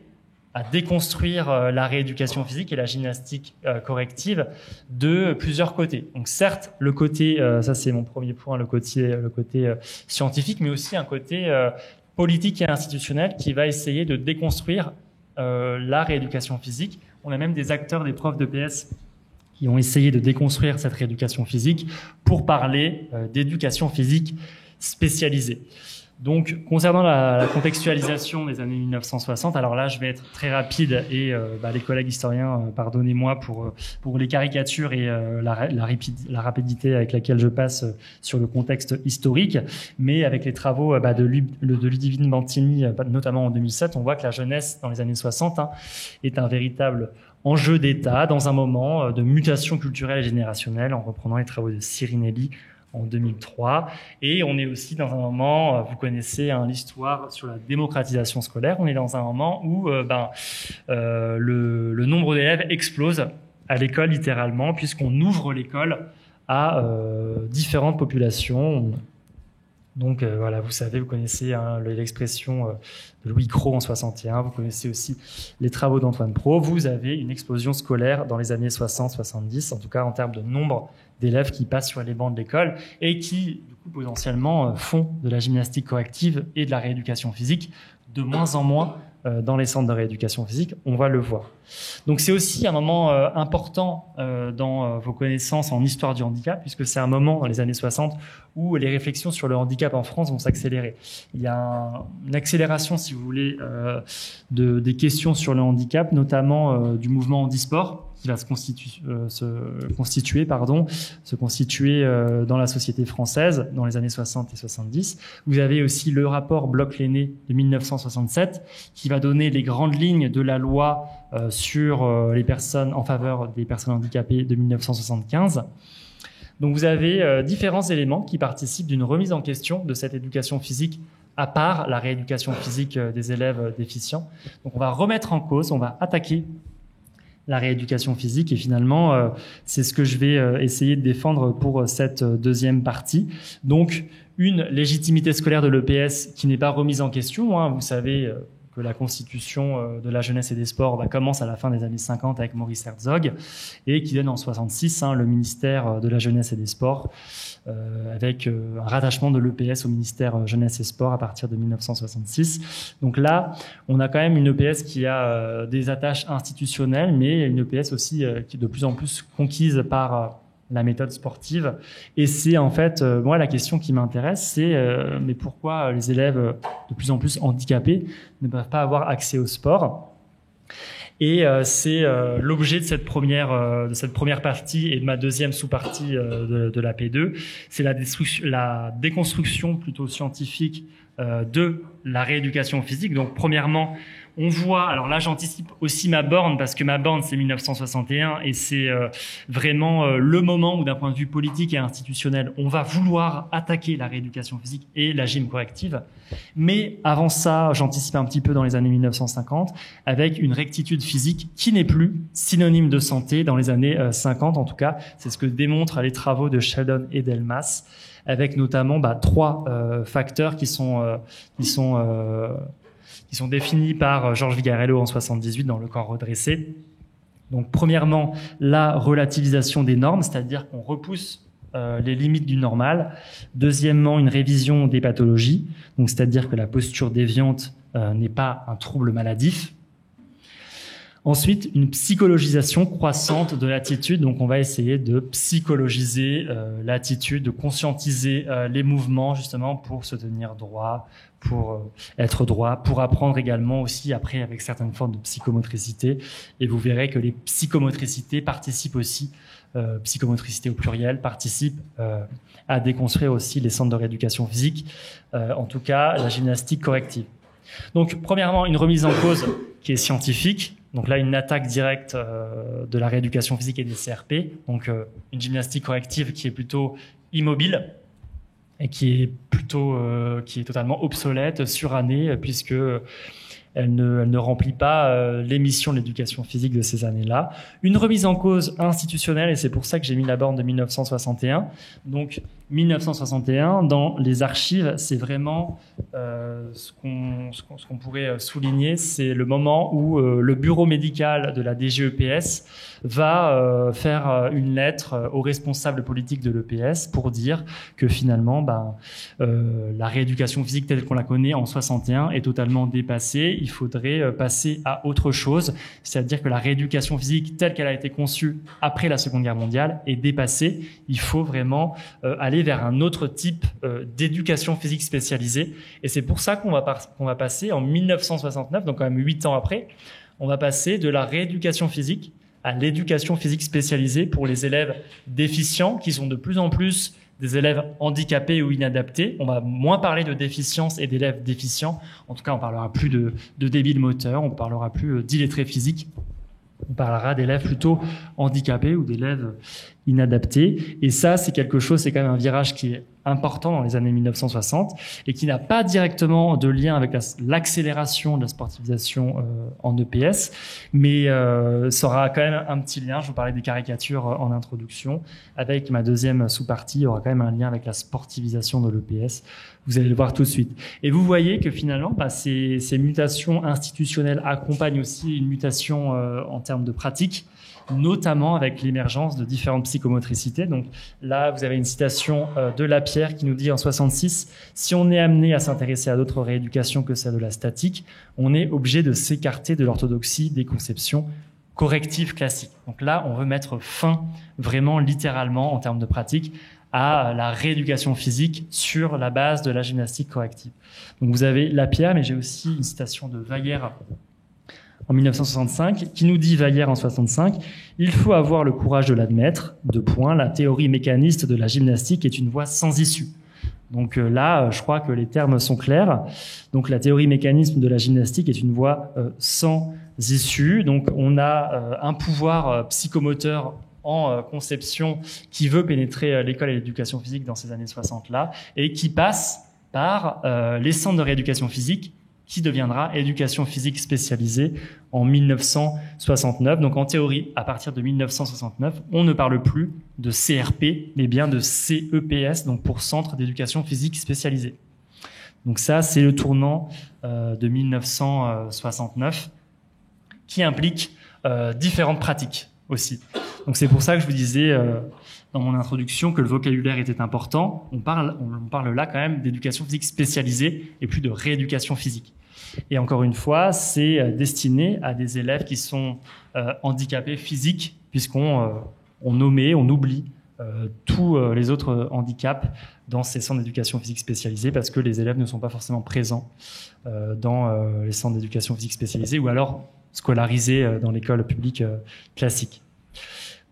B: à déconstruire la rééducation physique et la gymnastique corrective de plusieurs côtés. Donc certes, le côté, ça c'est mon premier point, le côté scientifique, mais aussi un côté politique et institutionnel qui va essayer de déconstruire la rééducation physique. On a même des acteurs, des profs d'EPS qui ont essayé de déconstruire cette rééducation physique pour parler d'éducation physique spécialisée. Donc, concernant la contextualisation des années 1960, alors là, je vais être très rapide et les collègues historiens, pardonnez-moi pour les caricatures et la rapidité avec laquelle je passe sur le contexte historique, mais avec les travaux de Ludivine Bantini, notamment en 2007, on voit que la jeunesse dans les années 60 est un véritable enjeu d'État dans un moment de mutation culturelle et générationnelle, en reprenant les travaux de Cirinelli en 2003. Et on est aussi dans un moment, vous connaissez l'histoire sur la démocratisation scolaire, on est dans un moment où le nombre d'élèves explose à l'école littéralement, puisqu'on ouvre l'école à différentes populations. Donc voilà, vous savez, vous connaissez l'expression de Louis Cros en 61, vous connaissez aussi les travaux d'Antoine Pro. Vous avez une explosion scolaire dans les années 60-70, en tout cas en termes de nombre d'élèves qui passent sur les bancs de l'école et qui, du coup, potentiellement font de la gymnastique corrective et de la rééducation physique de moins en moins dans les centres de rééducation physique, on va le voir. Donc c'est aussi un moment important dans vos connaissances en histoire du handicap, puisque c'est un moment dans les années 60 où les réflexions sur le handicap en France vont s'accélérer. Il y a une accélération, si vous voulez, des questions sur le handicap, notamment du mouvement handisport, qui va se constituer dans la société française dans les années 60 et 70. Vous avez aussi le rapport Bloch-Lenné de 1967 qui va donner les grandes lignes de la loi sur les personnes en faveur des personnes handicapées de 1975. Donc vous avez différents éléments qui participent d'une remise en question de cette éducation physique à part la rééducation physique des élèves déficients. Donc on va remettre en cause, on va attaquer la rééducation physique et finalement c'est ce que je vais essayer de défendre pour cette deuxième partie. Donc une légitimité scolaire de l'EPS qui n'est pas remise en question, vous savez que la constitution de la jeunesse et des sports commence à la fin des années 50 avec Maurice Herzog et qui donne en 66 le ministère de la jeunesse et des sports avec un rattachement de l'EPS au ministère jeunesse et sport à partir de 1966. Donc là, on a quand même une EPS qui a des attaches institutionnelles, mais une EPS aussi qui est de plus en plus conquise par la méthode sportive. Et c'est en fait, moi, la question qui m'intéresse, c'est mais pourquoi les élèves de plus en plus handicapés ne peuvent pas avoir accès au sport ? Et c'est l'objet de cette première partie et de ma deuxième sous-partie de la P2. C'est la déconstruction plutôt scientifique de la rééducation physique. Donc, premièrement, on voit, alors là j'anticipe aussi ma borne parce que ma borne c'est 1961 et c'est vraiment le moment où d'un point de vue politique et institutionnel on va vouloir attaquer la rééducation physique et la gym corrective. Mais avant ça, j'anticipe un petit peu dans les années 1950 avec une rectitude physique qui n'est plus synonyme de santé dans les années 50 en tout cas. C'est ce que démontrent les travaux de Sheldon et Delmas avec notamment 3 facteurs qui sont définis par Georges Vigarello en 78 dans Le corps redressé. Donc, premièrement, la relativisation des normes, c'est-à-dire qu'on repousse les limites du normal. Deuxièmement, une révision des pathologies, donc c'est-à-dire que la posture déviante n'est pas un trouble maladif. Ensuite, une psychologisation croissante de l'attitude. Donc, on va essayer de psychologiser l'attitude, de conscientiser les mouvements, justement, pour se tenir droit, pour être droit, pour apprendre également aussi, après, avec certaines formes de psychomotricité. Et vous verrez que les psychomotricités participent aussi, psychomotricité au pluriel, participent à déconstruire aussi les centres de rééducation physique, en tout cas, la gymnastique corrective. Donc, premièrement, une remise en cause qui est scientifique. Donc là, une attaque directe de la rééducation physique et des CRP. Donc, une gymnastique corrective qui est plutôt immobile et qui est totalement obsolète, surannée, puisque elle ne remplit pas les missions de l'éducation physique de ces années-là. Une remise en cause institutionnelle, et c'est pour ça que j'ai mis la borne de 1961. Donc, 1961, dans les archives, c'est vraiment ce qu'on pourrait souligner, c'est le moment où le bureau médical de la DGEPS va faire une lettre aux responsables politiques de l'EPS pour dire que finalement, la rééducation physique telle qu'on la connaît en 61 est totalement dépassée. Il faudrait passer à autre chose, c'est-à-dire que la rééducation physique telle qu'elle a été conçue après la Seconde Guerre mondiale est dépassée. Il faut vraiment aller vers un autre type d'éducation physique spécialisée. Et c'est pour ça qu'on va passer en 1969, donc quand même 8 ans après, on va passer de la rééducation physique à l'éducation physique spécialisée pour les élèves déficients, qui sont de plus en plus des élèves handicapés ou inadaptés. On va moins parler de déficience et d'élèves déficients. En tout cas, on parlera plus de débile moteur, on parlera plus d'illettrés physiques. On parlera d'élèves plutôt handicapés ou d'élèves inadaptés. Et ça, c'est quelque chose, c'est quand même un virage qui est important dans les années 1960 et qui n'a pas directement de lien avec l'accélération de la sportivisation en EPS, mais ça aura quand même un petit lien. Je vous parlais des caricatures en introduction. Avec ma deuxième sous-partie, il y aura quand même un lien avec la sportivisation de l'EPS. Vous allez le voir tout de suite. Et vous voyez que finalement, ces mutations institutionnelles accompagnent aussi une mutation en termes de pratique, notamment avec l'émergence de différentes psychomotricités. Donc là, vous avez une citation de Lapierre qui nous dit en 66, « Si on est amené à s'intéresser à d'autres rééducations que celle de la statique, on est obligé de s'écarter de l'orthodoxie des conceptions correctives classiques. » Donc là, on veut mettre fin, vraiment littéralement, en termes de pratique, à la rééducation physique sur la base de la gymnastique corrective. Donc vous avez Lapierre, mais j'ai aussi une citation de Vallière en 1965, qui nous dit, Vallière en 65, « Il faut avoir le courage de l'admettre, la théorie mécaniste de la gymnastique est une voie sans issue. » Donc là, je crois que les termes sont clairs. Donc la théorie mécanisme de la gymnastique est une voie sans issue. Donc on a un pouvoir psychomoteur en conception qui veut pénétrer l'école et l'éducation physique dans ces années 60-là et qui passe par les centres de rééducation physique qui deviendra éducation physique spécialisée en 1969. Donc en théorie, à partir de 1969, on ne parle plus de CRP, mais bien de CEPS, donc pour Centre d'éducation physique spécialisée. Donc ça, c'est le tournant de 1969 qui implique différentes pratiques aussi. Donc c'est pour ça que je vous disais dans mon introduction que le vocabulaire était important. On parle là quand même d'éducation physique spécialisée et plus de rééducation physique. Et encore une fois, c'est destiné à des élèves qui sont handicapés physiques, puisqu'on on oublie tous les autres handicaps dans ces centres d'éducation physique spécialisés, parce que les élèves ne sont pas forcément présents dans les centres d'éducation physique spécialisés, ou alors scolarisés dans l'école publique classique.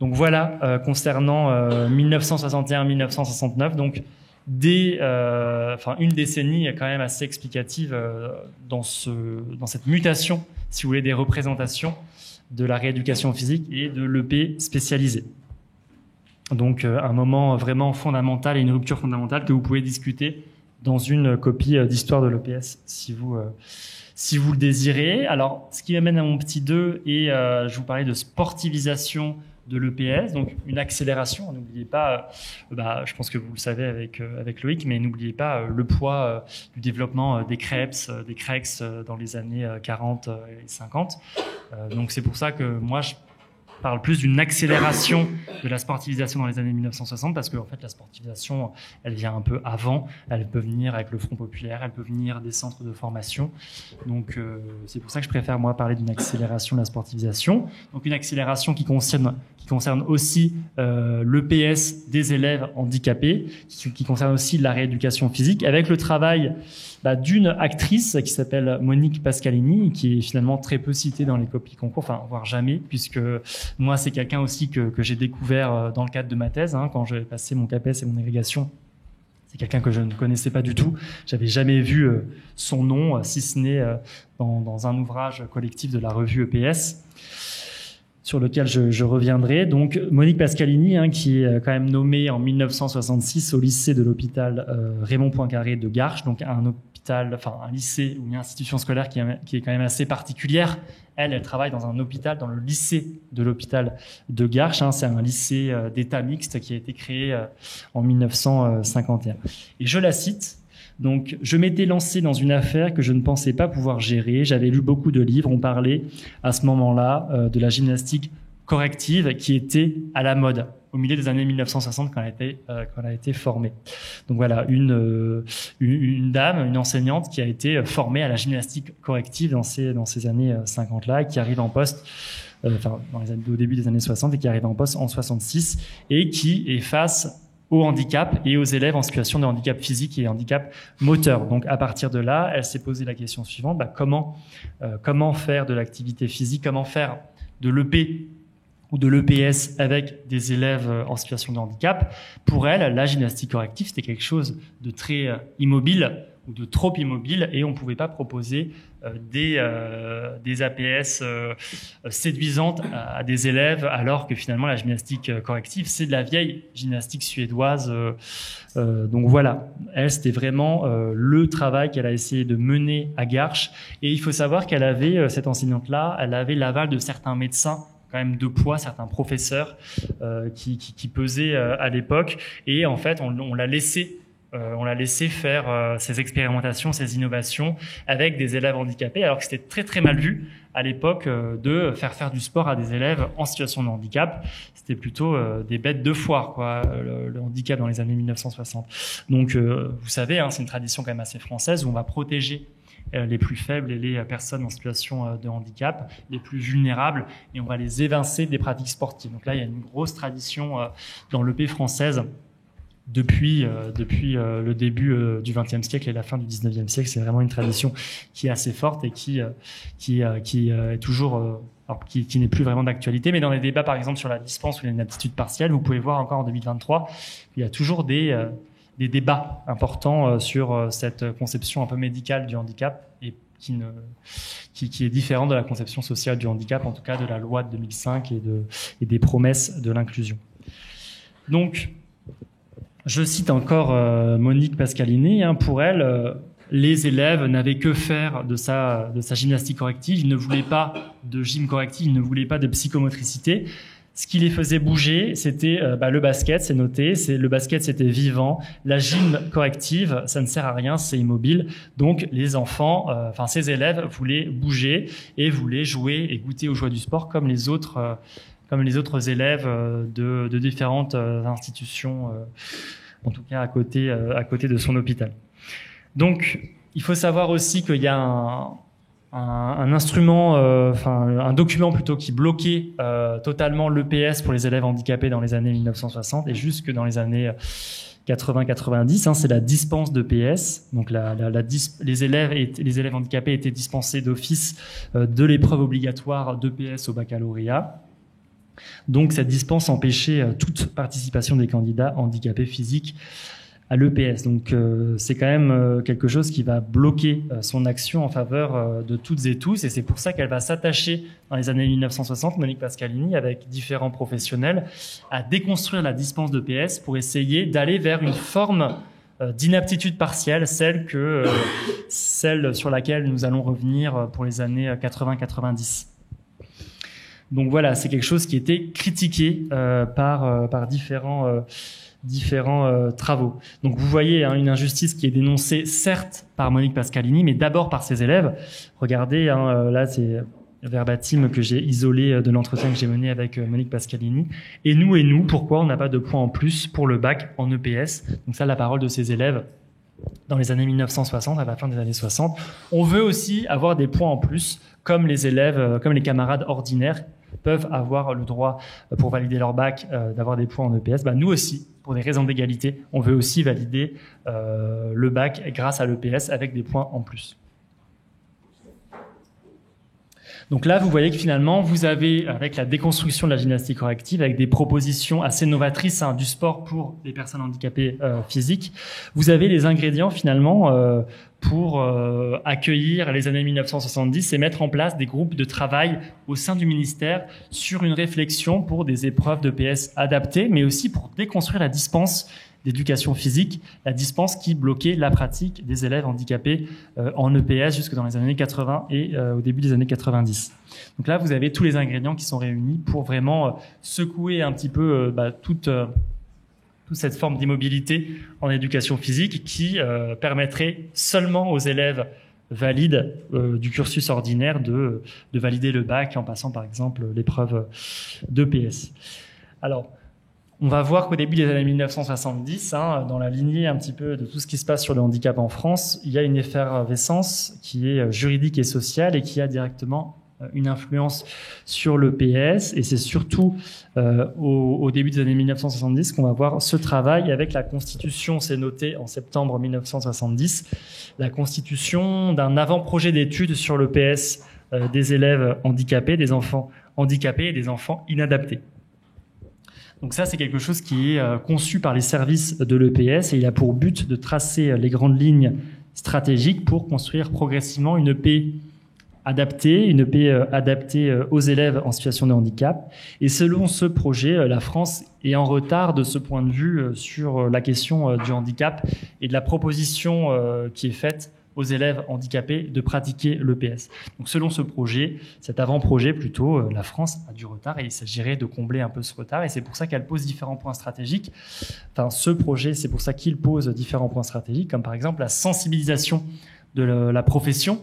B: Donc voilà, concernant 1961-1969, donc une décennie quand même assez explicative dans cette mutation, si vous voulez, des représentations de la rééducation physique et de l'EP spécialisée. Donc un moment vraiment fondamental et une rupture fondamentale que vous pouvez discuter dans une copie d'histoire de l'EPS si vous le désirez. Alors, ce qui m'amène à mon petit 2, et je vous parlais de sportivisation de l'EPS, donc une accélération. N'oubliez pas, je pense que vous le savez avec Loïc, mais n'oubliez pas le poids du développement des CREPS, des CREX dans les années 40 et 50. Donc c'est pour ça que moi, parle plus d'une accélération de la sportivisation dans les années 1960 parce que en fait la sportivisation elle vient un peu avant, elle peut venir avec le Front populaire, elle peut venir des centres de formation. Donc c'est pour ça que je préfère moi parler d'une accélération de la sportivisation. Donc une accélération qui concerne aussi l'EPS des élèves handicapés, qui concerne aussi la rééducation physique avec le travail d'une actrice qui s'appelle Monique Pascalini, qui est finalement très peu citée dans les copies concours, enfin voire jamais, puisque moi c'est quelqu'un aussi que j'ai découvert dans le cadre de ma thèse, quand j'ai passé mon CAPES et mon agrégation. C'est quelqu'un que je ne connaissais pas du tout. J'avais jamais vu son nom, si ce n'est dans un ouvrage collectif de la revue EPS, sur lequel je reviendrai. Donc Monique Pascalini, qui est quand même nommée en 1966 au lycée de l'hôpital Raymond Poincaré de Garches, donc un lycée ou une institution scolaire qui est quand même assez particulière. Elle travaille dans un hôpital, dans le lycée de l'hôpital de Garches. C'est un lycée d'état mixte qui a été créé en 1951. Et je la cite. Donc, je m'étais lancé dans une affaire que je ne pensais pas pouvoir gérer. J'avais lu beaucoup de livres. On parlait à ce moment-là de la gymnastique corrective qui était à la mode au milieu des années 1960 quand elle a été formée. Donc voilà, une dame, une enseignante qui a été formée à la gymnastique corrective dans ces années 50-là, qui arrive en poste au début des années 60 et qui arrive en poste en 66 et qui est face au handicap et aux élèves en situation de handicap physique et handicap moteur. Donc à partir de là, elle s'est posé la question suivante, comment faire de l'activité physique, comment faire de l'EP ou de l'EPS avec des élèves en situation de handicap. Pour elle, la gymnastique corrective, c'était quelque chose de très immobile ou de trop immobile et on ne pouvait pas proposer des APS séduisantes à des élèves alors que finalement la gymnastique corrective, c'est de la vieille gymnastique suédoise. Donc voilà, elle, c'était vraiment le travail qu'elle a essayé de mener à Garches. Et il faut savoir qu'elle avait, cette enseignante-là, elle avait l'aval de certains médecins quand même de poids, certains professeurs qui pesaient à l'époque. Et en fait, on l'a laissé faire ces expérimentations, ces innovations avec des élèves handicapés, alors que c'était très très mal vu à l'époque de faire du sport à des élèves en situation de handicap. C'était plutôt des bêtes de foire, quoi, le handicap dans les années 1960. Donc, vous savez, c'est une tradition quand même assez française où on va protéger les plus faibles et les personnes en situation de handicap, les plus vulnérables, et on va les évincer des pratiques sportives. Donc là, il y a une grosse tradition dans l'EP française depuis le début du XXe siècle et la fin du XIXe siècle. C'est vraiment une tradition qui est assez forte et qui est toujours qui n'est plus vraiment d'actualité. Mais dans les débats, par exemple, sur la dispense ou l'inaptitude partielle, vous pouvez voir encore en 2023, il y a toujours des débats importants sur cette conception un peu médicale du handicap et qui est différente de la conception sociale du handicap, en tout cas de la loi de 2005 et des promesses de l'inclusion. Donc, je cite encore Monique Pascalini. Pour elle, les élèves n'avaient que faire de sa gymnastique corrective. Ils ne voulaient pas de gym corrective, ils ne voulaient pas de psychomotricité. Ce qui les faisait bouger, c'était le basket, c'est noté. Le basket, c'était vivant. La gym corrective, ça ne sert à rien, c'est immobile. Donc, les enfants, ces élèves voulaient bouger et voulaient jouer et goûter aux joies du sport comme les autres élèves de différentes institutions, en tout cas à côté de son hôpital. Donc, il faut savoir aussi qu'il y a un instrument, un document plutôt qui bloquait totalement l'EPS pour les élèves handicapés dans les années 1960 et jusque dans les années 80-90, c'est la dispense d'EPS. Donc les élèves handicapés étaient dispensés d'office de l'épreuve obligatoire d'EPS au baccalauréat. Donc cette dispense empêchait toute participation des candidats handicapés physiques à l'EPS. Donc c'est quand même quelque chose qui va bloquer son action en faveur de toutes et tous, et c'est pour ça qu'elle va s'attacher dans les années 1960, Monique Pascalini, avec différents professionnels, à déconstruire la dispense d'EPS pour essayer d'aller vers une forme d'inaptitude partielle, celle sur laquelle nous allons revenir pour les années 80-90. Donc voilà, c'est quelque chose qui était critiqué par différents travaux. Donc vous voyez une injustice qui est dénoncée certes par Monique Pascalini, mais d'abord par ses élèves. Regardez, là c'est verbatim que j'ai isolé de l'entretien que j'ai mené avec Monique Pascalini. Et nous, pourquoi on n'a pas de points en plus pour le bac en EPS? Donc ça, la parole de ces élèves dans les années 1960, à la fin des années 60. On veut aussi avoir des points en plus, comme les élèves, comme les camarades ordinaires peuvent avoir le droit pour valider leur bac d'avoir des points en EPS. Nous aussi, pour des raisons d'égalité, on veut aussi valider le bac grâce à l'EPS avec des points en plus. Donc là, vous voyez que finalement, vous avez, avec la déconstruction de la gymnastique corrective, avec des propositions assez novatrices du sport pour les personnes handicapées physiques, vous avez les ingrédients finalement pour accueillir les années 1970 et mettre en place des groupes de travail au sein du ministère sur une réflexion pour des épreuves d'EPS adaptées, mais aussi pour déconstruire la dispense d'éducation physique, la dispense qui bloquait la pratique des élèves handicapés en EPS jusque dans les années 80 et au début des années 90. Donc là, vous avez tous les ingrédients qui sont réunis pour vraiment secouer un petit peu toute cette forme d'immobilité en éducation physique qui permettrait seulement aux élèves valides du cursus ordinaire de valider le bac en passant par exemple l'épreuve d'EPS. Alors, on va voir qu'au début des années 1970, dans la lignée un petit peu de tout ce qui se passe sur le handicap en France, il y a une effervescence qui est juridique et sociale et qui a directement une influence sur l'EPS. Et c'est surtout au début des années 1970 qu'on va voir ce travail avec la constitution, c'est noté en septembre 1970, la constitution d'un avant-projet d'études sur l'EPS des élèves handicapés, des enfants handicapés et des enfants inadaptés. Donc ça, c'est quelque chose qui est conçu par les services de l'EPS et il a pour but de tracer les grandes lignes stratégiques pour construire progressivement une EP adaptée, aux élèves en situation de handicap. Et selon ce projet, la France est en retard de ce point de vue sur la question du handicap et de la proposition qui est faite aux élèves handicapés de pratiquer l'EPS. Donc selon ce projet, cet avant-projet plutôt, la France a du retard et il s'agirait de combler un peu ce retard et c'est pour ça qu'elle pose différents points stratégiques. Enfin, ce projet, c'est pour ça qu'il pose différents points stratégiques, comme par exemple la sensibilisation de la profession,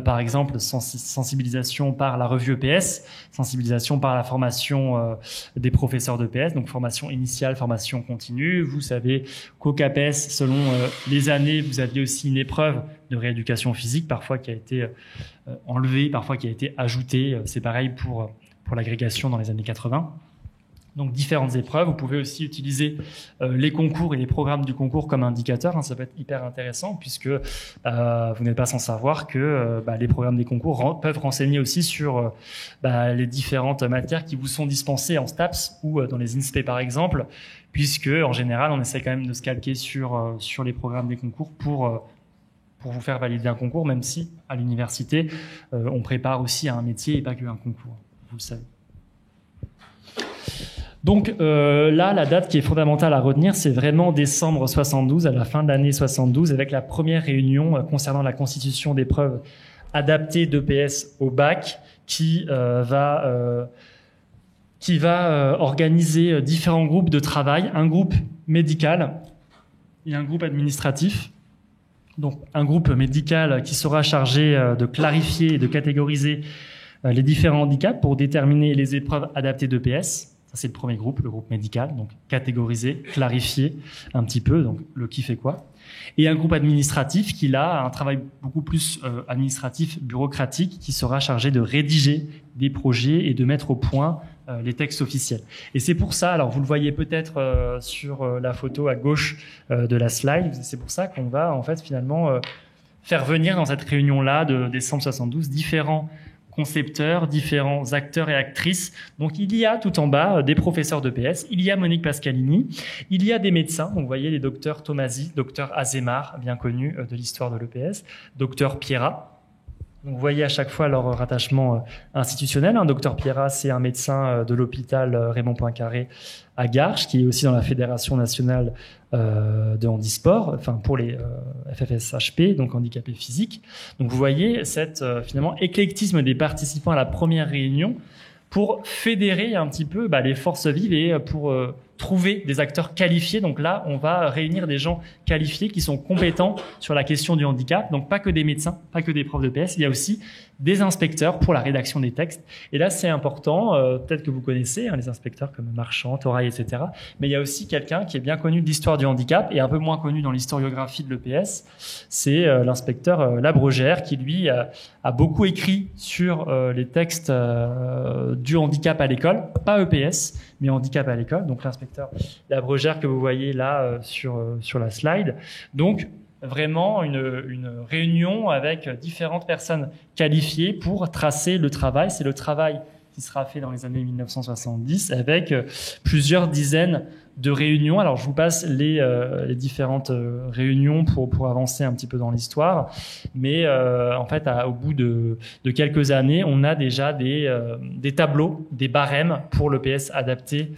B: par exemple sensibilisation par la revue EPS, sensibilisation par la formation des professeurs d'EPS, donc formation initiale, formation continue. Vous savez qu'au CAPES, selon les années, vous aviez aussi une épreuve de rééducation physique, parfois qui a été enlevée, parfois qui a été ajoutée. C'est pareil pour l'agrégation dans les années 80. Donc différentes épreuves. Vous pouvez aussi utiliser les concours et les programmes du concours comme indicateur. Ça peut être hyper intéressant puisque vous n'êtes pas sans savoir que les programmes des concours peuvent renseigner aussi sur les différentes matières qui vous sont dispensées en STAPS ou dans les INSPE par exemple, puisque en général on essaie quand même de se calquer sur les programmes des concours pour vous faire valider un concours, même si à l'université on prépare aussi à un métier et pas qu'un concours. Vous le savez. Donc là, la date qui est fondamentale à retenir, c'est vraiment décembre 72, à la fin de l'année 72, avec la première réunion concernant la constitution d'épreuves adaptées d'EPS au bac, qui va organiser différents groupes de travail, un groupe médical et un groupe administratif. Donc un groupe médical qui sera chargé de clarifier et de catégoriser les différents handicaps pour déterminer les épreuves adaptées d'EPS. Ça, c'est le premier groupe, le groupe médical, donc catégoriser, clarifier un petit peu, donc le qui fait quoi. Et un groupe administratif qui a un travail beaucoup plus administratif, bureaucratique, qui sera chargé de rédiger des projets et de mettre au point les textes officiels. Et c'est pour ça, alors vous le voyez peut-être sur la photo à gauche de la slide, c'est pour ça qu'on va en fait finalement faire venir dans cette réunion-là de décembre 72 différents concepteurs, différents acteurs et actrices. Donc il y a tout en bas des professeurs d'EPS, il y a Monique Pascalini, il y a des médecins, donc vous voyez les docteurs Tomasi, docteur Azemar, bien connu de l'histoire de l'EPS, docteur Pierrat. Donc vous voyez à chaque fois leur rattachement institutionnel. Docteur Pierrat, c'est un médecin de l'hôpital Raymond Poincaré à Garches, qui est aussi dans la Fédération nationale de handisport, enfin pour les FFSHP, donc handicapés physiques. Donc vous voyez cette finalement éclectisme des participants à la première réunion pour fédérer un petit peu les forces vives et pour trouver des acteurs qualifiés. Donc là, on va réunir des gens qualifiés qui sont compétents sur la question du handicap. Donc pas que des médecins, pas que des profs de PS, il y a aussi des inspecteurs pour la rédaction des textes. Et là, c'est important, peut-être que vous connaissez les inspecteurs comme Marchand, Toraille, etc. Mais il y a aussi quelqu'un qui est bien connu de l'histoire du handicap et un peu moins connu dans l'historiographie de l'EPS. C'est l'inspecteur Labrogère qui, lui, a beaucoup écrit sur les textes du handicap à l'école, pas EPS, mais handicap à l'école. Donc l'inspecteur Labrogère que vous voyez là sur la slide. Donc vraiment une réunion avec différentes personnes qualifiées pour tracer le travail. C'est le travail qui sera fait dans les années 1970 avec plusieurs dizaines de réunions. Alors je vous passe les différentes réunions pour avancer un petit peu dans l'histoire. Mais en fait, au bout de quelques années, on a déjà des tableaux, des barèmes pour l'EPS adapté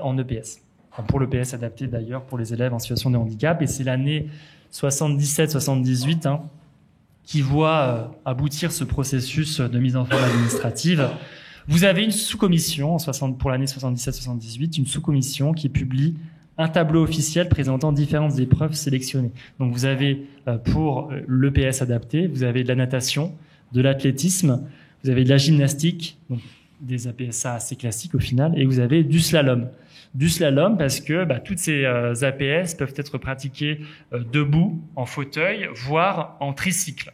B: en EPS. Enfin, pour l'EPS adapté d'ailleurs pour les élèves en situation de handicap. Et c'est l'année 77-78 qui voit aboutir ce processus de mise en forme administrative. Vous avez une sous-commission pour l'année 77-78, une sous-commission qui publie un tableau officiel présentant différentes épreuves sélectionnées. Donc vous avez pour l'EPS adapté, vous avez de la natation, de l'athlétisme, vous avez de la gymnastique, donc des APSA assez classiques au final, et vous avez du slalom. Du slalom parce que toutes ces APS peuvent être pratiquées debout, en fauteuil, voire en tricycle.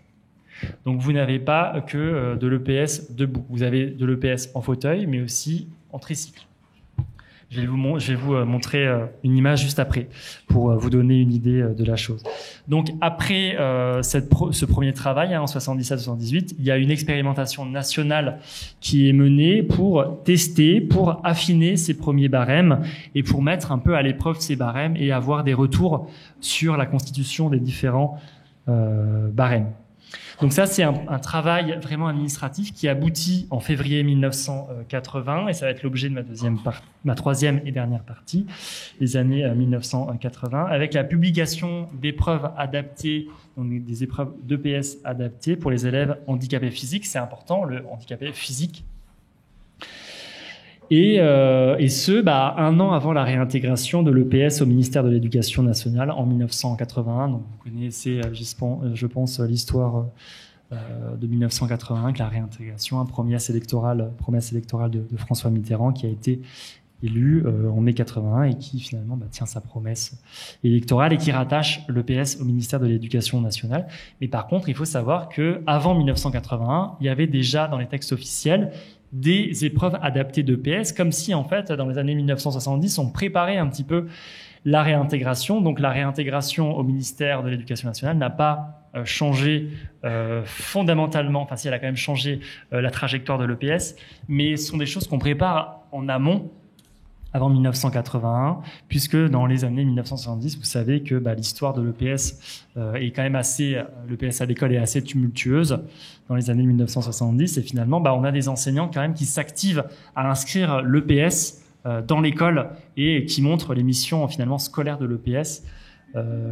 B: Donc vous n'avez pas que de l'EPS debout. Vous avez de l'EPS en fauteuil, mais aussi en tricycle. Je vais vous montrer une image juste après pour vous donner une idée de la chose. Donc après ce premier travail en 77-78, il y a une expérimentation nationale qui est menée pour tester, pour affiner ces premiers barèmes et pour mettre un peu à l'épreuve ces barèmes et avoir des retours sur la constitution des différents barèmes. Donc ça, c'est un travail vraiment administratif qui aboutit en février 1980 et ça va être l'objet de ma troisième et dernière partie, les années 1980, avec la publication d'épreuves adaptées, donc des épreuves d'EPS adaptées pour les élèves handicapés physiques. C'est important, le handicapé physique. Et un an avant la réintégration de l'EPS au ministère de l'Éducation nationale en 1981. Donc vous connaissez, je pense, l'histoire de 1981, avec la réintégration, promesse électorale de François Mitterrand qui a été élu en mai 81 et qui finalement tient sa promesse électorale et qui rattache l'EPS au ministère de l'Éducation nationale. Mais par contre, il faut savoir que avant 1981, il y avait déjà dans les textes officiels des épreuves adaptées d'EPS, comme si en fait dans les années 1970 on préparait un petit peu la réintégration. Donc la réintégration au ministère de l'Éducation nationale n'a pas changé fondamentalement, enfin si elle a quand même changé la trajectoire de l'EPS, mais ce sont des choses qu'on prépare en amont avant 1981, puisque dans les années 1970, vous savez que l'histoire de l'EPS est quand même l'EPS à l'école est assez tumultueuse dans les années 1970, et finalement, on a des enseignants quand même qui s'activent à inscrire l'EPS dans l'école et qui montrent les missions finalement scolaires de l'EPS,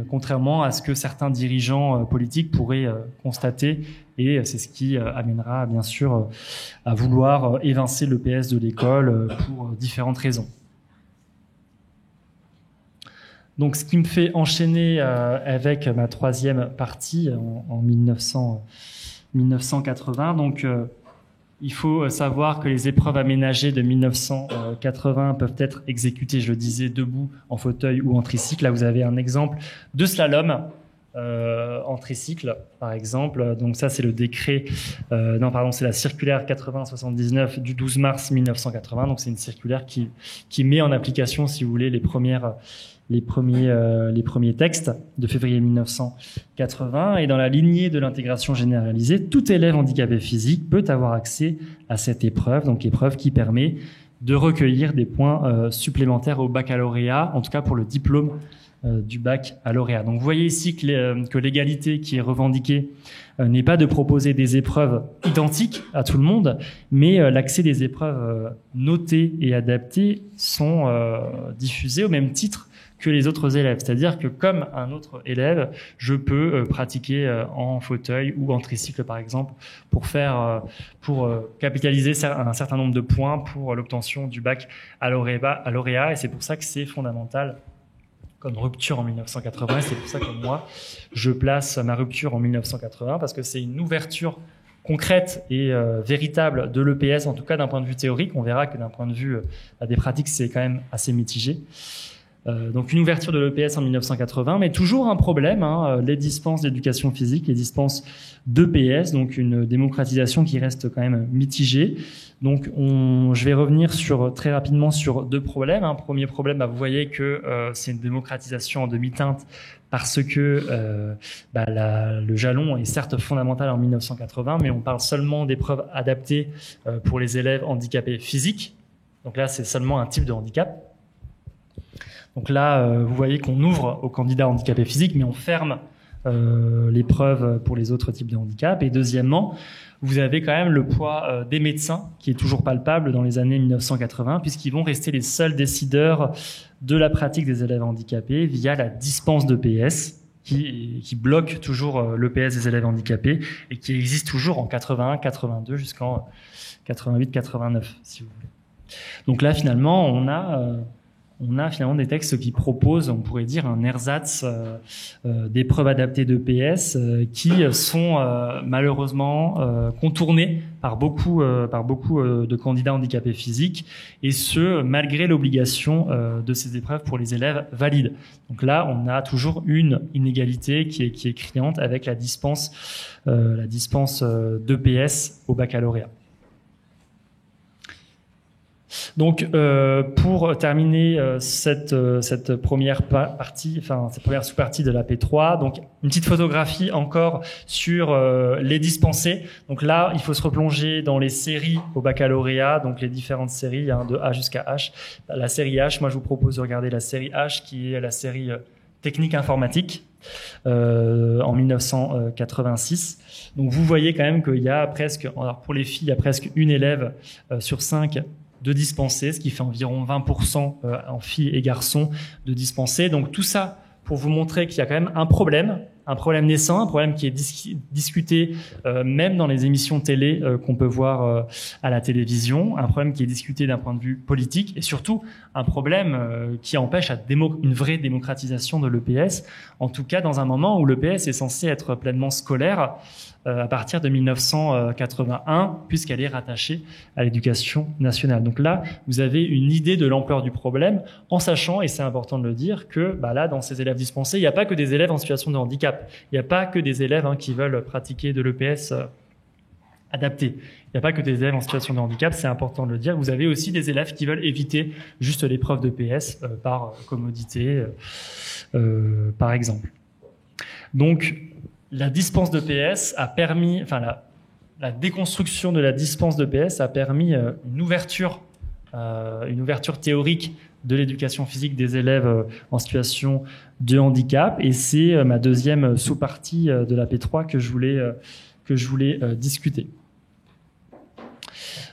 B: contrairement à ce que certains dirigeants politiques pourraient constater, et c'est ce qui amènera bien sûr à vouloir évincer l'EPS de l'école pour différentes raisons. Donc, ce qui me fait enchaîner avec ma troisième partie en 1980. Donc, il faut savoir que les épreuves aménagées de 1980 peuvent être exécutées, je le disais, debout, en fauteuil ou en tricycle. Là, vous avez un exemple de slalom en tricycle, par exemple. Donc ça, c'est le décret, c'est la circulaire 80-79 du 12 mars 1980. Donc c'est une circulaire qui met en application, si vous voulez, les premiers textes de février 1980. Et dans la lignée de l'intégration généralisée, tout élève handicapé physique peut avoir accès à cette épreuve, donc épreuve qui permet de recueillir des points supplémentaires au baccalauréat, en tout cas pour le diplôme du baccalauréat. Donc vous voyez ici que l'égalité qui est revendiquée n'est pas de proposer des épreuves identiques à tout le monde, mais l'accès des épreuves notées et adaptées sont diffusées au même titre que les autres élèves. C'est-à-dire que comme un autre élève, je peux pratiquer en fauteuil ou en tricycle par exemple pour capitaliser un certain nombre de points pour l'obtention du baccalauréat. Et c'est pour ça que c'est fondamental comme rupture en 1980. C'est pour ça que moi, je place ma rupture en 1980 parce que c'est une ouverture concrète et véritable de l'EPS, en tout cas d'un point de vue théorique. On verra que d'un point de vue des pratiques, c'est quand même assez mitigé. Donc une ouverture de l'EPS en 1980, mais toujours un problème, les dispenses d'éducation physique, les dispenses d'EPS, donc une démocratisation qui reste quand même mitigée. Donc je vais revenir très rapidement sur deux problèmes. Premier problème, vous voyez que c'est une démocratisation en demi-teinte parce que le jalon est certes fondamental en 1980, mais on parle seulement d'épreuves adaptées pour les élèves handicapés physiques. Donc là, c'est seulement un type de handicap. Donc là, vous voyez qu'on ouvre aux candidats handicapés physiques, mais on ferme l'épreuve pour les autres types de handicap. Et deuxièmement, vous avez quand même le poids des médecins, qui est toujours palpable dans les années 1980, puisqu'ils vont rester les seuls décideurs de la pratique des élèves handicapés via la dispense d'EPS, qui bloque toujours l'EPS des élèves handicapés et qui existe toujours en 81, 82 jusqu'en 88, 89, si vous voulez. Donc là, finalement, on a finalement des textes qui proposent, on pourrait dire, un ersatz d'épreuves adaptées d'EPS qui sont malheureusement contournés par beaucoup de candidats handicapés physiques, et ce, malgré l'obligation de ces épreuves pour les élèves valides. Donc là, on a toujours une inégalité qui est criante avec la dispense d'EPS au baccalauréat. Donc, pour terminer cette première partie, cette première sous-partie de la P3, donc une petite photographie encore sur les dispensés. Donc là, il faut se replonger dans les séries au baccalauréat, donc les différentes séries de A jusqu'à H. La série H, moi je vous propose de regarder la série H, qui est la série technique informatique en 1986. Donc vous voyez quand même qu'il y a presque, alors pour les filles, il y a presque une élève sur 5 de dispensés, ce qui fait environ 20% en filles et garçons de dispensés. Donc tout ça pour vous montrer qu'il y a quand même un problème naissant, un problème qui est discuté même dans les émissions télé qu'on peut voir à la télévision, un problème qui est discuté d'un point de vue politique, et surtout un problème qui empêche une vraie démocratisation de l'EPS, en tout cas dans un moment où l'EPS est censé être pleinement scolaire à partir de 1981, puisqu'elle est rattachée à l'éducation nationale. Donc là, vous avez une idée de l'ampleur du problème, en sachant, et c'est important de le dire, que là, dans ces élèves dispensés, il n'y a pas que des élèves en situation de handicap. Il n'y a pas que des élèves qui veulent pratiquer de l'EPS adapté. Il n'y a pas que des élèves en situation de handicap, c'est important de le dire. Vous avez aussi des élèves qui veulent éviter juste l'épreuve d'EPS par commodité, par exemple. Donc, la dispense d'EPS a permis, la déconstruction de la dispense d'EPS a permis une ouverture théorique de l'éducation physique des élèves en situation de handicap. Et c'est ma deuxième sous-partie de la P3 que je voulais discuter.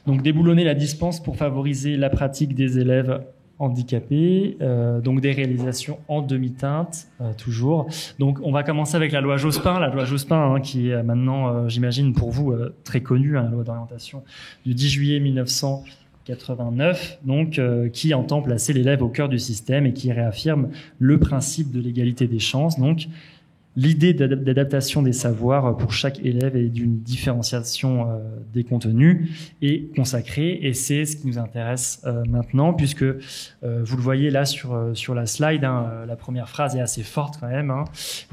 B: Donc, déboulonner la dispense pour favoriser la pratique des élèves handicapés, donc des réalisations en demi-teinte, toujours. Donc, on va commencer avec la loi Jospin. La loi Jospin, qui est maintenant, j'imagine, pour vous, très connue, la loi d'orientation du 10 juillet 1989, donc, qui entend placer l'élève au cœur du système et qui réaffirme le principe de l'égalité des chances. Donc, l'idée d'adaptation des savoirs pour chaque élève et d'une différenciation des contenus est consacrée, et c'est ce qui nous intéresse maintenant, puisque vous le voyez là sur la slide, la première phrase est assez forte quand même.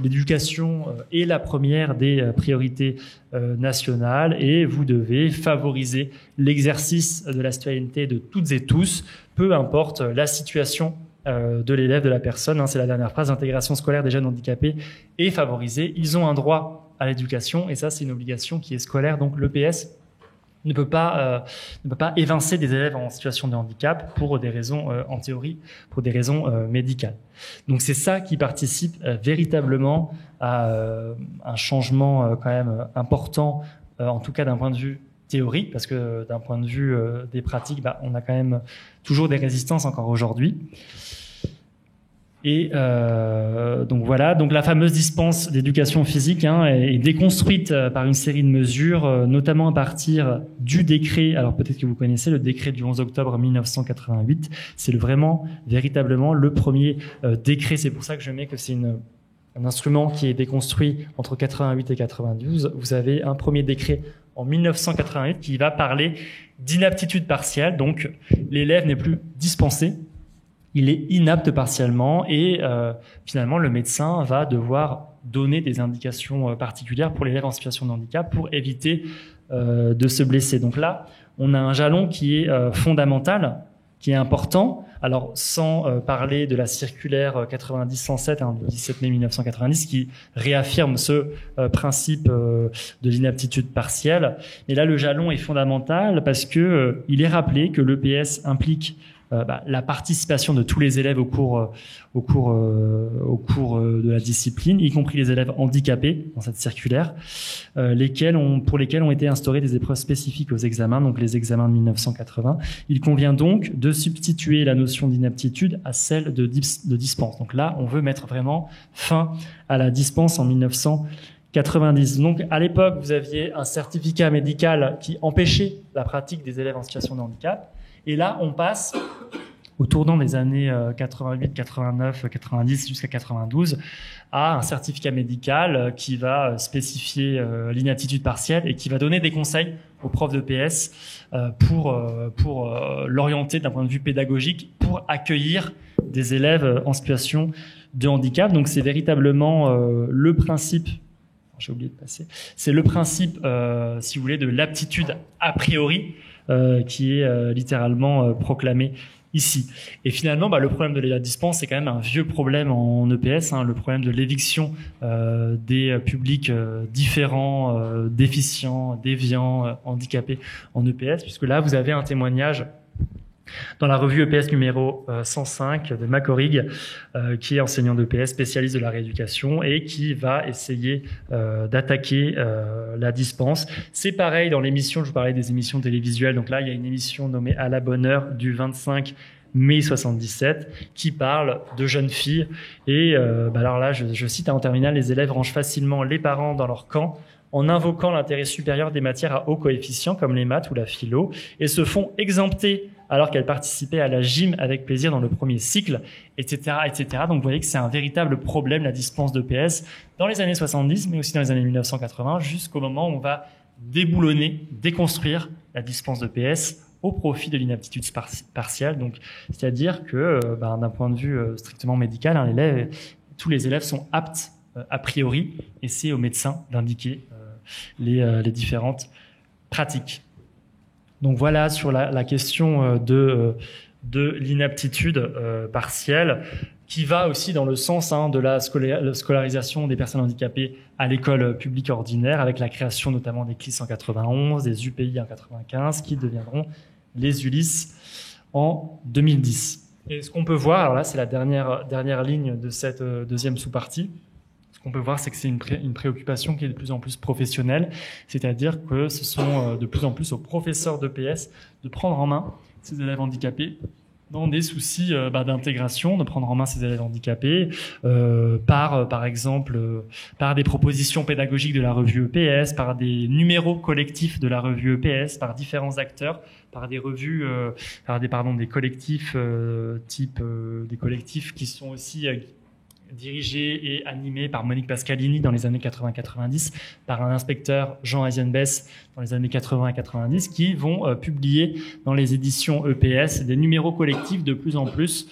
B: L'éducation est la première des priorités nationales, et vous devez favoriser l'exercice de la citoyenneté de toutes et tous, peu importe la situation de l'élève, de la personne. C'est la dernière phrase. L'intégration scolaire des jeunes handicapés est favorisée. Ils ont un droit à l'éducation, et ça, c'est une obligation qui est scolaire. Donc l'EPS ne peut pas évincer des élèves en situation de handicap pour des raisons, en théorie, pour des raisons médicales. Donc c'est ça qui participe véritablement à un changement quand même important, en tout cas d'un point de vue théorique, parce que d'un point de vue des pratiques, on a quand même toujours des résistances encore aujourd'hui. Et donc voilà, donc la fameuse dispense d'éducation physique est déconstruite par une série de mesures, notamment à partir du décret. Alors peut-être que vous connaissez le décret du 11 octobre 1988. C'est véritablement le premier décret. C'est pour ça que je mets que c'est un instrument qui est déconstruit entre 88 et 92. Vous avez un premier décret en 1988 qui va parler d'inaptitude partielle. Donc l'élève n'est plus dispensé. Il est inapte partiellement et finalement le médecin va devoir donner des indications particulières pour l'élève en situation de handicap pour éviter de se blesser. Donc là, on a un jalon qui est fondamental, qui est important. Alors sans parler de la circulaire 90-107 du 17 mai 1990 qui réaffirme ce principe de l'inaptitude partielle. Mais là, le jalon est fondamental parce que il est rappelé que l'EPS implique la participation de tous les élèves au cours de la discipline, y compris les élèves handicapés dans cette circulaire, pour lesquels ont été instaurées des épreuves spécifiques aux examens, donc les examens de 1980. Il convient donc de substituer la notion d'inaptitude à celle de dispense. Donc là, on veut mettre vraiment fin à la dispense en 1990. Donc, à l'époque, vous aviez un certificat médical qui empêchait la pratique des élèves en situation de handicap. Et là, on passe, au tournant des années 88, 89, 90 jusqu'à 92, à un certificat médical qui va spécifier l'inaptitude partielle et qui va donner des conseils aux profs d'EPS pour l'orienter d'un point de vue pédagogique, pour accueillir des élèves en situation de handicap. Donc, c'est véritablement le principe. J'ai oublié de passer. C'est le principe, si vous voulez, de l'aptitude a priori qui est littéralement proclamé ici. Et finalement, le problème de la dispense, c'est quand même un vieux problème en EPS, le problème de l'éviction des publics différents, déficients, déviants, handicapés en EPS, puisque là, vous avez un témoignage dans la revue EPS numéro 105 de Macorig, qui est enseignant d'EPS, spécialiste de la rééducation et qui va essayer d'attaquer la dispense. C'est pareil dans l'émission, je vous parlais des émissions télévisuelles. Donc là, il y a une émission nommée À la bonne heure du 25 mai 77 qui parle de jeunes filles. Et alors là, je cite en terminale, les élèves rangent facilement les parents dans leur camp en invoquant l'intérêt supérieur des matières à haut coefficient comme les maths ou la philo et se font exempter alors qu'elles participaient à la gym avec plaisir dans le premier cycle, etc., etc. Donc, vous voyez que c'est un véritable problème, la dispense d'EPS, dans les années 70, mais aussi dans les années 1980, jusqu'au moment où on va déboulonner, déconstruire la dispense d'EPS au profit de l'inaptitude partielle. Donc, c'est-à-dire que, d'un point de vue strictement médical, tous les élèves sont aptes a priori, et c'est au médecin d'indiquer les différentes pratiques. Donc voilà sur la question de l'inaptitude partielle, qui va aussi dans le sens de la scolarisation des personnes handicapées à l'école publique ordinaire, avec la création notamment des CLIS en 91, des UPI en 95, qui deviendront les ULIS en 2010. Et ce qu'on peut voir, alors là c'est la dernière ligne de cette deuxième sous-partie, ce qu'on peut voir, c'est que c'est une préoccupation qui est de plus en plus professionnelle, c'est-à-dire que ce sont de plus en plus aux professeurs d'EPS de prendre en main ces élèves handicapés dans des soucis d'intégration, de prendre en main ces élèves handicapés par exemple par des propositions pédagogiques de la revue EPS, par des numéros collectifs de la revue EPS, par différents acteurs, par des revues, des collectifs des collectifs qui sont aussi dirigé et animé par Monique Pascalini dans les années 80-90, par un inspecteur Jean Eisenbess dans les années 80 et 90, qui vont publier dans les éditions EPS des numéros collectifs de plus en plus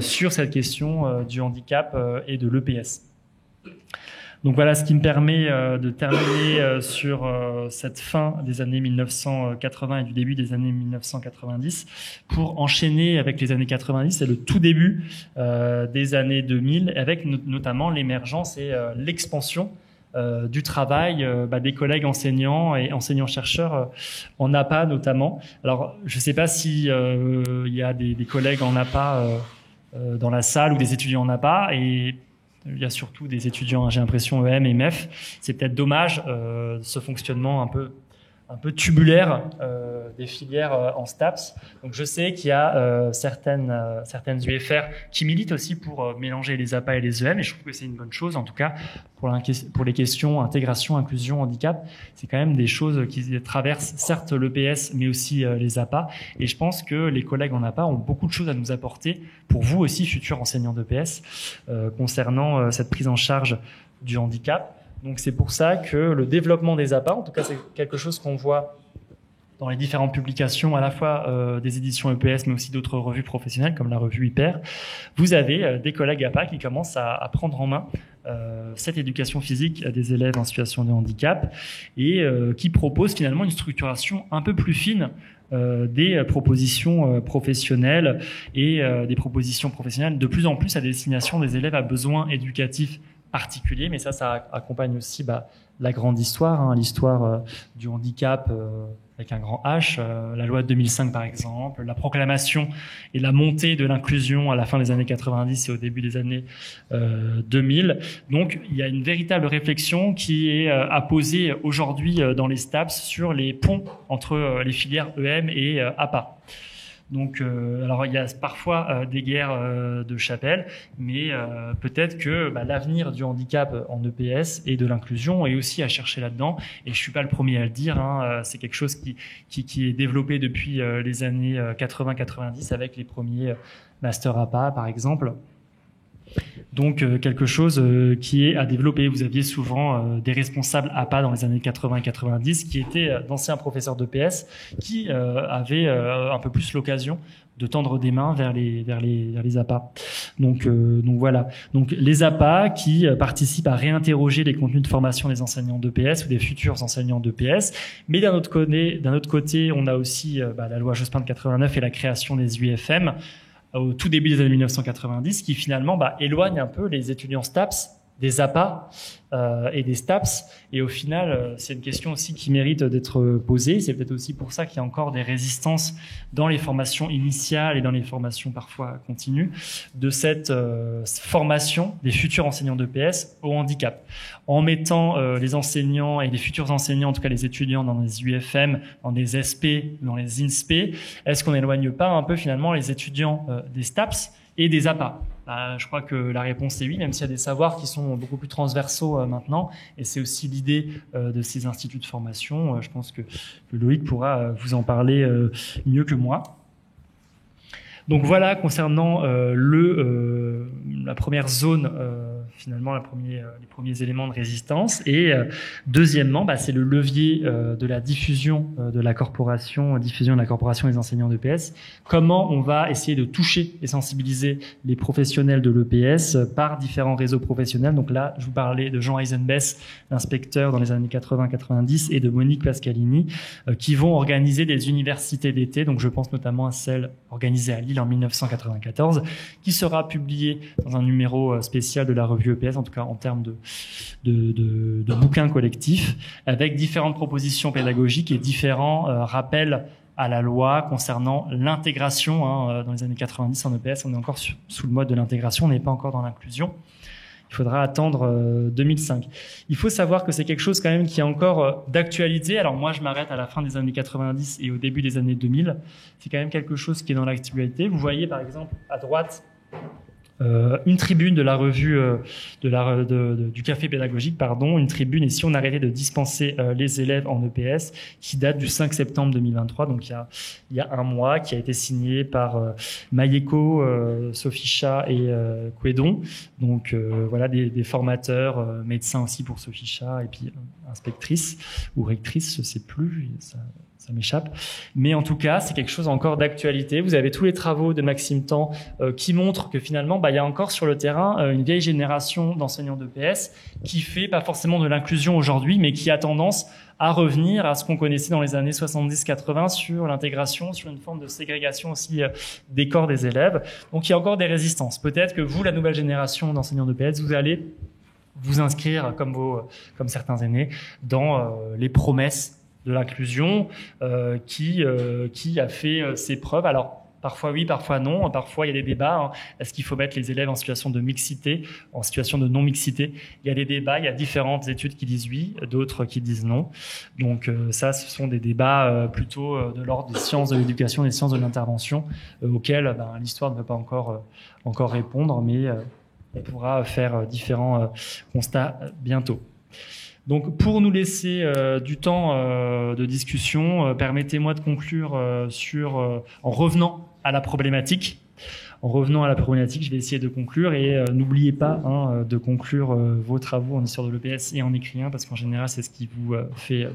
B: sur cette question du handicap et de l'EPS. Donc voilà ce qui me permet de terminer sur cette fin des années 1980 et du début des années 1990 pour enchaîner avec les années 90 et le tout début des années 2000 avec notamment l'émergence et l'expansion du travail des collègues enseignants et enseignants-chercheurs en APA notamment. Alors, je ne sais pas si il y a des collègues en APA dans la salle ou des étudiants en APA, et il y a surtout des étudiants, j'ai l'impression, EM et MEF. C'est peut-être dommage ce fonctionnement un peu tubulaire des filières en STAPS. Donc je sais qu'il y a certaines UFR qui militent aussi pour mélanger les APA et les EM, et je trouve que c'est une bonne chose. En tout cas, pour les questions intégration, inclusion, handicap, c'est quand même des choses qui traversent certes l'EPS, mais aussi les APA. Et je pense que les collègues en APA ont beaucoup de choses à nous apporter pour vous aussi, futurs enseignants d'EPS, concernant cette prise en charge du handicap. Donc c'est pour ça que le développement des APA, en tout cas c'est quelque chose qu'on voit dans les différentes publications, à la fois des éditions EPS, mais aussi d'autres revues professionnelles, comme la revue Hyper. Vous avez des collègues APA qui commencent à prendre en main cette éducation physique des élèves en situation de handicap, et qui proposent finalement une structuration un peu plus fine des propositions professionnelles, et des propositions professionnelles de plus en plus à destination des élèves à besoins éducatifs particulier, mais ça accompagne aussi la grande histoire, l'histoire du handicap avec un grand H, la loi de 2005 par exemple, la proclamation et la montée de l'inclusion à la fin des années 90 et au début des années 2000. Donc il y a une véritable réflexion qui est à poser aujourd'hui dans les STAPS sur les ponts entre les filières EM et APA. Donc, alors il y a parfois des guerres de chapelle, mais peut-être que l'avenir du handicap en EPS et de l'inclusion est aussi à chercher là-dedans. Et je suis pas le premier à le dire, c'est quelque chose qui est développé depuis les années 80-90 avec les premiers Master APA, par exemple. Donc quelque chose qui est à développer. Vous aviez souvent des responsables APA dans les années 80 et 90 qui étaient d'anciens professeurs d'EPS qui avaient un peu plus l'occasion de tendre des mains vers les APA. Donc voilà. Donc les APA qui participent à réinterroger les contenus de formation des enseignants d'EPS ou des futurs enseignants d'EPS. Mais d'un autre côté, on a aussi la loi Jospin de 89 et la création des UFM au tout début des années 1990, qui finalement éloigne un peu les étudiants STAPS des APA et des STAPS. Et au final, c'est une question aussi qui mérite d'être posée. C'est peut-être aussi pour ça qu'il y a encore des résistances dans les formations initiales et dans les formations parfois continues de cette formation des futurs enseignants d'EPS au handicap. En mettant les enseignants et les futurs enseignants, en tout cas les étudiants, dans des UFM, dans des SP, dans les INSPE, est-ce qu'on n'éloigne pas un peu finalement les étudiants des STAPS et des APA? Je crois que la réponse est oui, même s'il y a des savoirs qui sont beaucoup plus transversaux maintenant. Et c'est aussi l'idée de ces instituts de formation. Je pense que Loïc pourra vous en parler mieux que moi. Donc voilà, concernant la première zone, finalement les premiers éléments de résistance. Et deuxièmement, c'est le levier de la diffusion de la corporation des enseignants d'EPS. Comment on va essayer de toucher et sensibiliser les professionnels de l'EPS par différents réseaux professionnels. Donc là, je vous parlais de Jean Eisenbess, l'inspecteur dans les années 80-90, et de Monique Pascalini, qui vont organiser des universités d'été. Donc je pense notamment à celle organisée à Lille en 1994, qui sera publiée dans un numéro spécial de la revue EPS, en tout cas en termes de bouquins collectifs, avec différentes propositions pédagogiques et différents rappels à la loi concernant l'intégration. Dans les années 90 en EPS, on est encore sous le mode de l'intégration, on n'est pas encore dans l'inclusion. Il faudra attendre 2005. Il faut savoir que c'est quelque chose quand même qui est encore d'actualité. Alors moi, je m'arrête à la fin des années 90 et au début des années 2000. C'est quand même quelque chose qui est dans l'actualité. Vous voyez par exemple à droite une tribune de la revue du café pédagogique, une tribune, et si on arrêtait de dispenser les élèves en EPS, qui date du 5 septembre 2023, donc il y a un mois, qui a été signé par Mayeko, Sophie Chat et Quédon. Donc voilà, des formateurs, médecins aussi pour Sophie Chat, et puis inspectrice ou rectrice, je sais plus, ça m'échappe. Mais en tout cas, c'est quelque chose encore d'actualité. Vous avez tous les travaux de Maxime Tan qui montrent que finalement, il y a encore sur le terrain une vieille génération d'enseignants d'EPS qui fait pas forcément de l'inclusion aujourd'hui, mais qui a tendance à revenir à ce qu'on connaissait dans les années 70-80 sur l'intégration, sur une forme de ségrégation aussi des corps des élèves. Donc il y a encore des résistances. Peut-être que vous, la nouvelle génération d'enseignants d'EPS, vous allez vous inscrire comme certains aînés dans les promesses de l'inclusion qui a fait ses preuves. Alors parfois oui, parfois non. Parfois il y a des débats. Hein. Est-ce qu'il faut mettre les élèves en situation de mixité, en situation de non-mixité? Il y a des débats, il y a différentes études qui disent oui, d'autres qui disent non. Donc ça, ce sont des débats plutôt de l'ordre des sciences de l'éducation, des sciences de l'intervention, auxquels l'histoire ne peut pas encore répondre, mais on pourra faire différents constats bientôt. Donc, pour nous laisser du temps de discussion, permettez-moi de conclure en revenant à la problématique. Je vais essayer de conclure et n'oubliez pas de conclure vos travaux en histoire de l'EPS et en écrit 1 parce qu'en général, c'est ce qui vous fait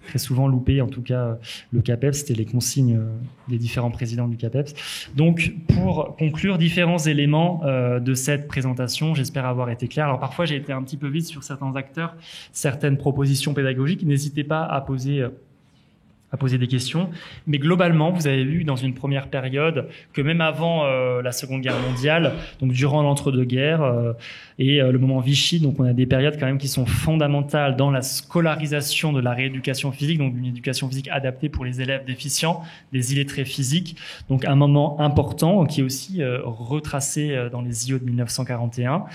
B: très souvent louper, en tout cas le CAPEPS, c'était les consignes des différents présidents du CAPEPS. Donc, pour conclure, différents éléments de cette présentation, j'espère avoir été clair. Alors, parfois, j'ai été un petit peu vite sur certains acteurs, certaines propositions pédagogiques. N'hésitez pas à poser des questions. Mais globalement, vous avez vu dans une première période que même avant la Seconde Guerre mondiale, donc durant l'entre-deux-guerres et le moment Vichy, donc on a des périodes quand même qui sont fondamentales dans la scolarisation de la rééducation physique, donc une éducation physique adaptée pour les élèves déficients, des illettrés physiques. Donc un moment important qui est aussi retracé dans les IO de 1941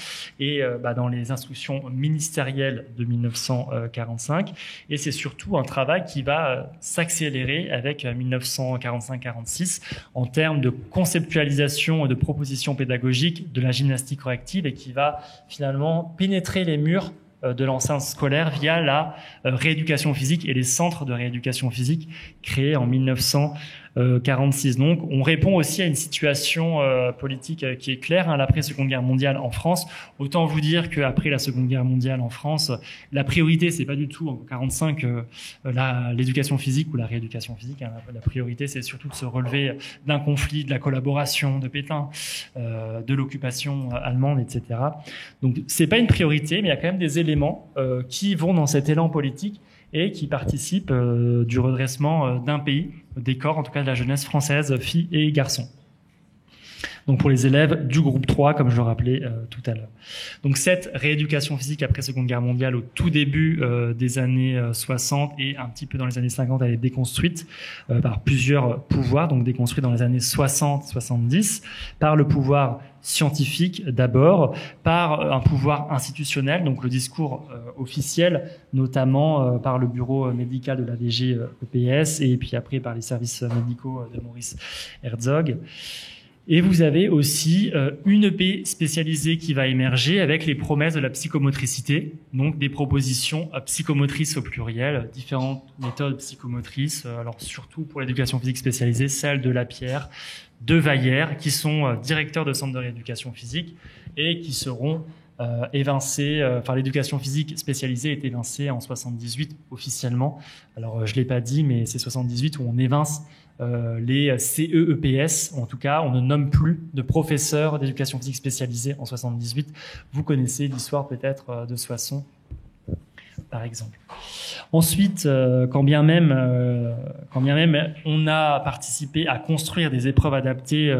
B: et dans les instructions ministérielles de 1945. Et c'est surtout un travail qui va s'accélérer avec 1945-46 en termes de conceptualisation et de propositions pédagogiques de la gymnastique corrective et qui va finalement pénétrer les murs de l'enceinte scolaire via la rééducation physique et les centres de rééducation physique créés en 1946. Donc, on répond aussi à une situation politique qui est claire, l'après-Seconde Guerre mondiale en France. Autant vous dire qu'après la Seconde Guerre mondiale en France, la priorité, c'est pas du tout en 45 l'éducation physique ou la rééducation physique. La priorité, c'est surtout de se relever d'un conflit, de la collaboration de Pétain, de l'occupation allemande, etc. Donc, c'est pas une priorité, mais il y a quand même des éléments qui vont dans cet élan politique et qui participent du redressement d'un pays, des corps, en tout cas de la jeunesse française, filles et garçons. Donc pour les élèves du groupe 3, comme je le rappelais tout à l'heure. Donc cette rééducation physique après Seconde Guerre mondiale, au tout début des années 60 et un petit peu dans les années 50, elle est déconstruite par plusieurs pouvoirs, donc déconstruite dans les années 60-70, par le pouvoir scientifique d'abord, par un pouvoir institutionnel, donc le discours officiel, notamment par le bureau médical de la DG-EPS et puis après par les services médicaux de Maurice Herzog. Et vous avez aussi une EP spécialisée qui va émerger avec les promesses de la psychomotricité, donc des propositions psychomotrices au pluriel, différentes méthodes psychomotrices, alors surtout pour l'éducation physique spécialisée, celle de Lapierre, de Vaillère, qui sont directeurs de centres de rééducation physique et qui seront évincés, l'éducation physique spécialisée est évincée en 78 officiellement. Alors je l'ai pas dit, mais c'est 78 où on évince les CEEPS, en tout cas, on ne nomme plus de professeurs d'éducation physique spécialisée en 78. Vous connaissez l'histoire peut-être de Soissons, par exemple. Ensuite, quand bien même on a participé à construire des épreuves adaptées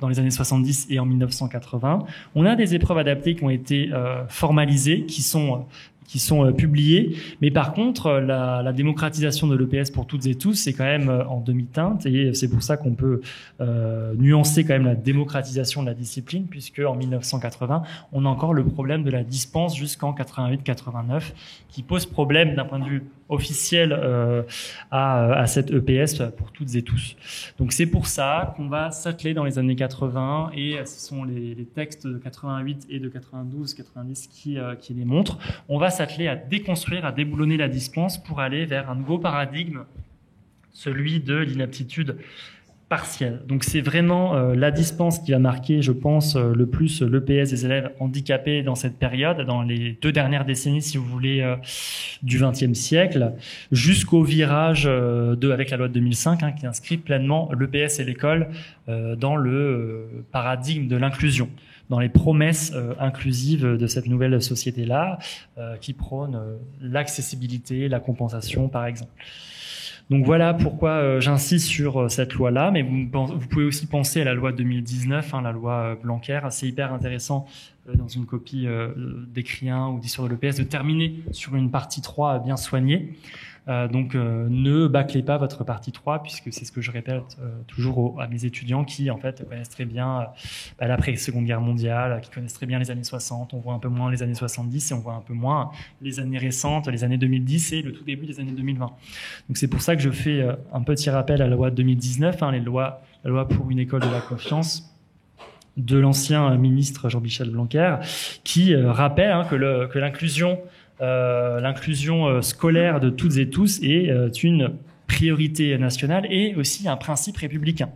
B: dans les années 70 et en 1980, on a des épreuves adaptées qui ont été formalisées, qui sont publiés, mais par contre la démocratisation de l'EPS pour toutes et tous c'est quand même en demi-teinte et c'est pour ça qu'on peut nuancer quand même la démocratisation de la discipline puisque en 1980 on a encore le problème de la dispense jusqu'en 88-89 qui pose problème d'un point de vue officiel à cette EPS pour toutes et tous. Donc c'est pour ça qu'on va s'atteler dans les années 80 et ce sont les textes de 88 et de 92-90 qui les montrent. On va s'atteler à déconstruire, à déboulonner la dispense pour aller vers un nouveau paradigme, celui de l'inaptitude partielle. Donc c'est vraiment la dispense qui va marquer, je pense, le plus l'EPS des élèves handicapés dans cette période, dans les 2 dernières décennies, si vous voulez, du XXe siècle, jusqu'au virage avec la loi de 2005, qui inscrit pleinement l'EPS et l'école dans le paradigme de l'inclusion, dans les promesses inclusives de cette nouvelle société-là, qui prône l'accessibilité, la compensation, par exemple. Donc voilà pourquoi j'insiste sur cette loi-là, mais vous pouvez aussi penser à la loi 2019, la loi Blanquer. C'est hyper intéressant dans une copie d'Écrien ou d'Histoire de l'EPS de terminer sur une partie 3 bien soignée. Donc ne bâclez pas votre partie 3, puisque c'est ce que je répète toujours à mes étudiants qui en fait connaissent très bien l'après-Seconde Guerre mondiale, qui connaissent très bien les années 60. On voit un peu moins les années 70 et on voit un peu moins les années récentes, les années 2010 et le tout début des années 2020. Donc c'est pour ça que je fais un petit rappel à la loi de 2019, la loi pour une école de la confiance de l'ancien ministre Jean-Michel Blanquer, qui rappelle que l'inclusion scolaire de toutes et tous est une priorité nationale et aussi un principe républicain.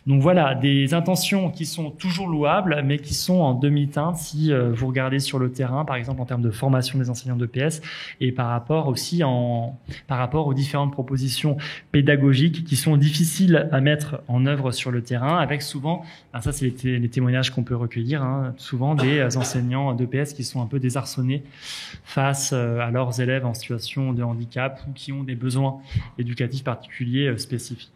B: Donc voilà, des intentions qui sont toujours louables, mais qui sont en demi-teinte si vous regardez sur le terrain, par exemple en termes de formation des enseignants d'EPS, et par rapport aux différentes propositions pédagogiques qui sont difficiles à mettre en œuvre sur le terrain, avec souvent, ça c'est les témoignages qu'on peut recueillir, souvent des enseignants d'EPS qui sont un peu désarçonnés face à leurs élèves en situation de handicap ou qui ont des besoins éducatifs particuliers spécifiques.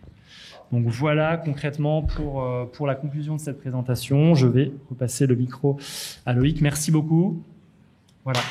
B: Donc voilà concrètement pour la conclusion de cette présentation. Je vais repasser le micro à Loïc. Merci beaucoup. Voilà.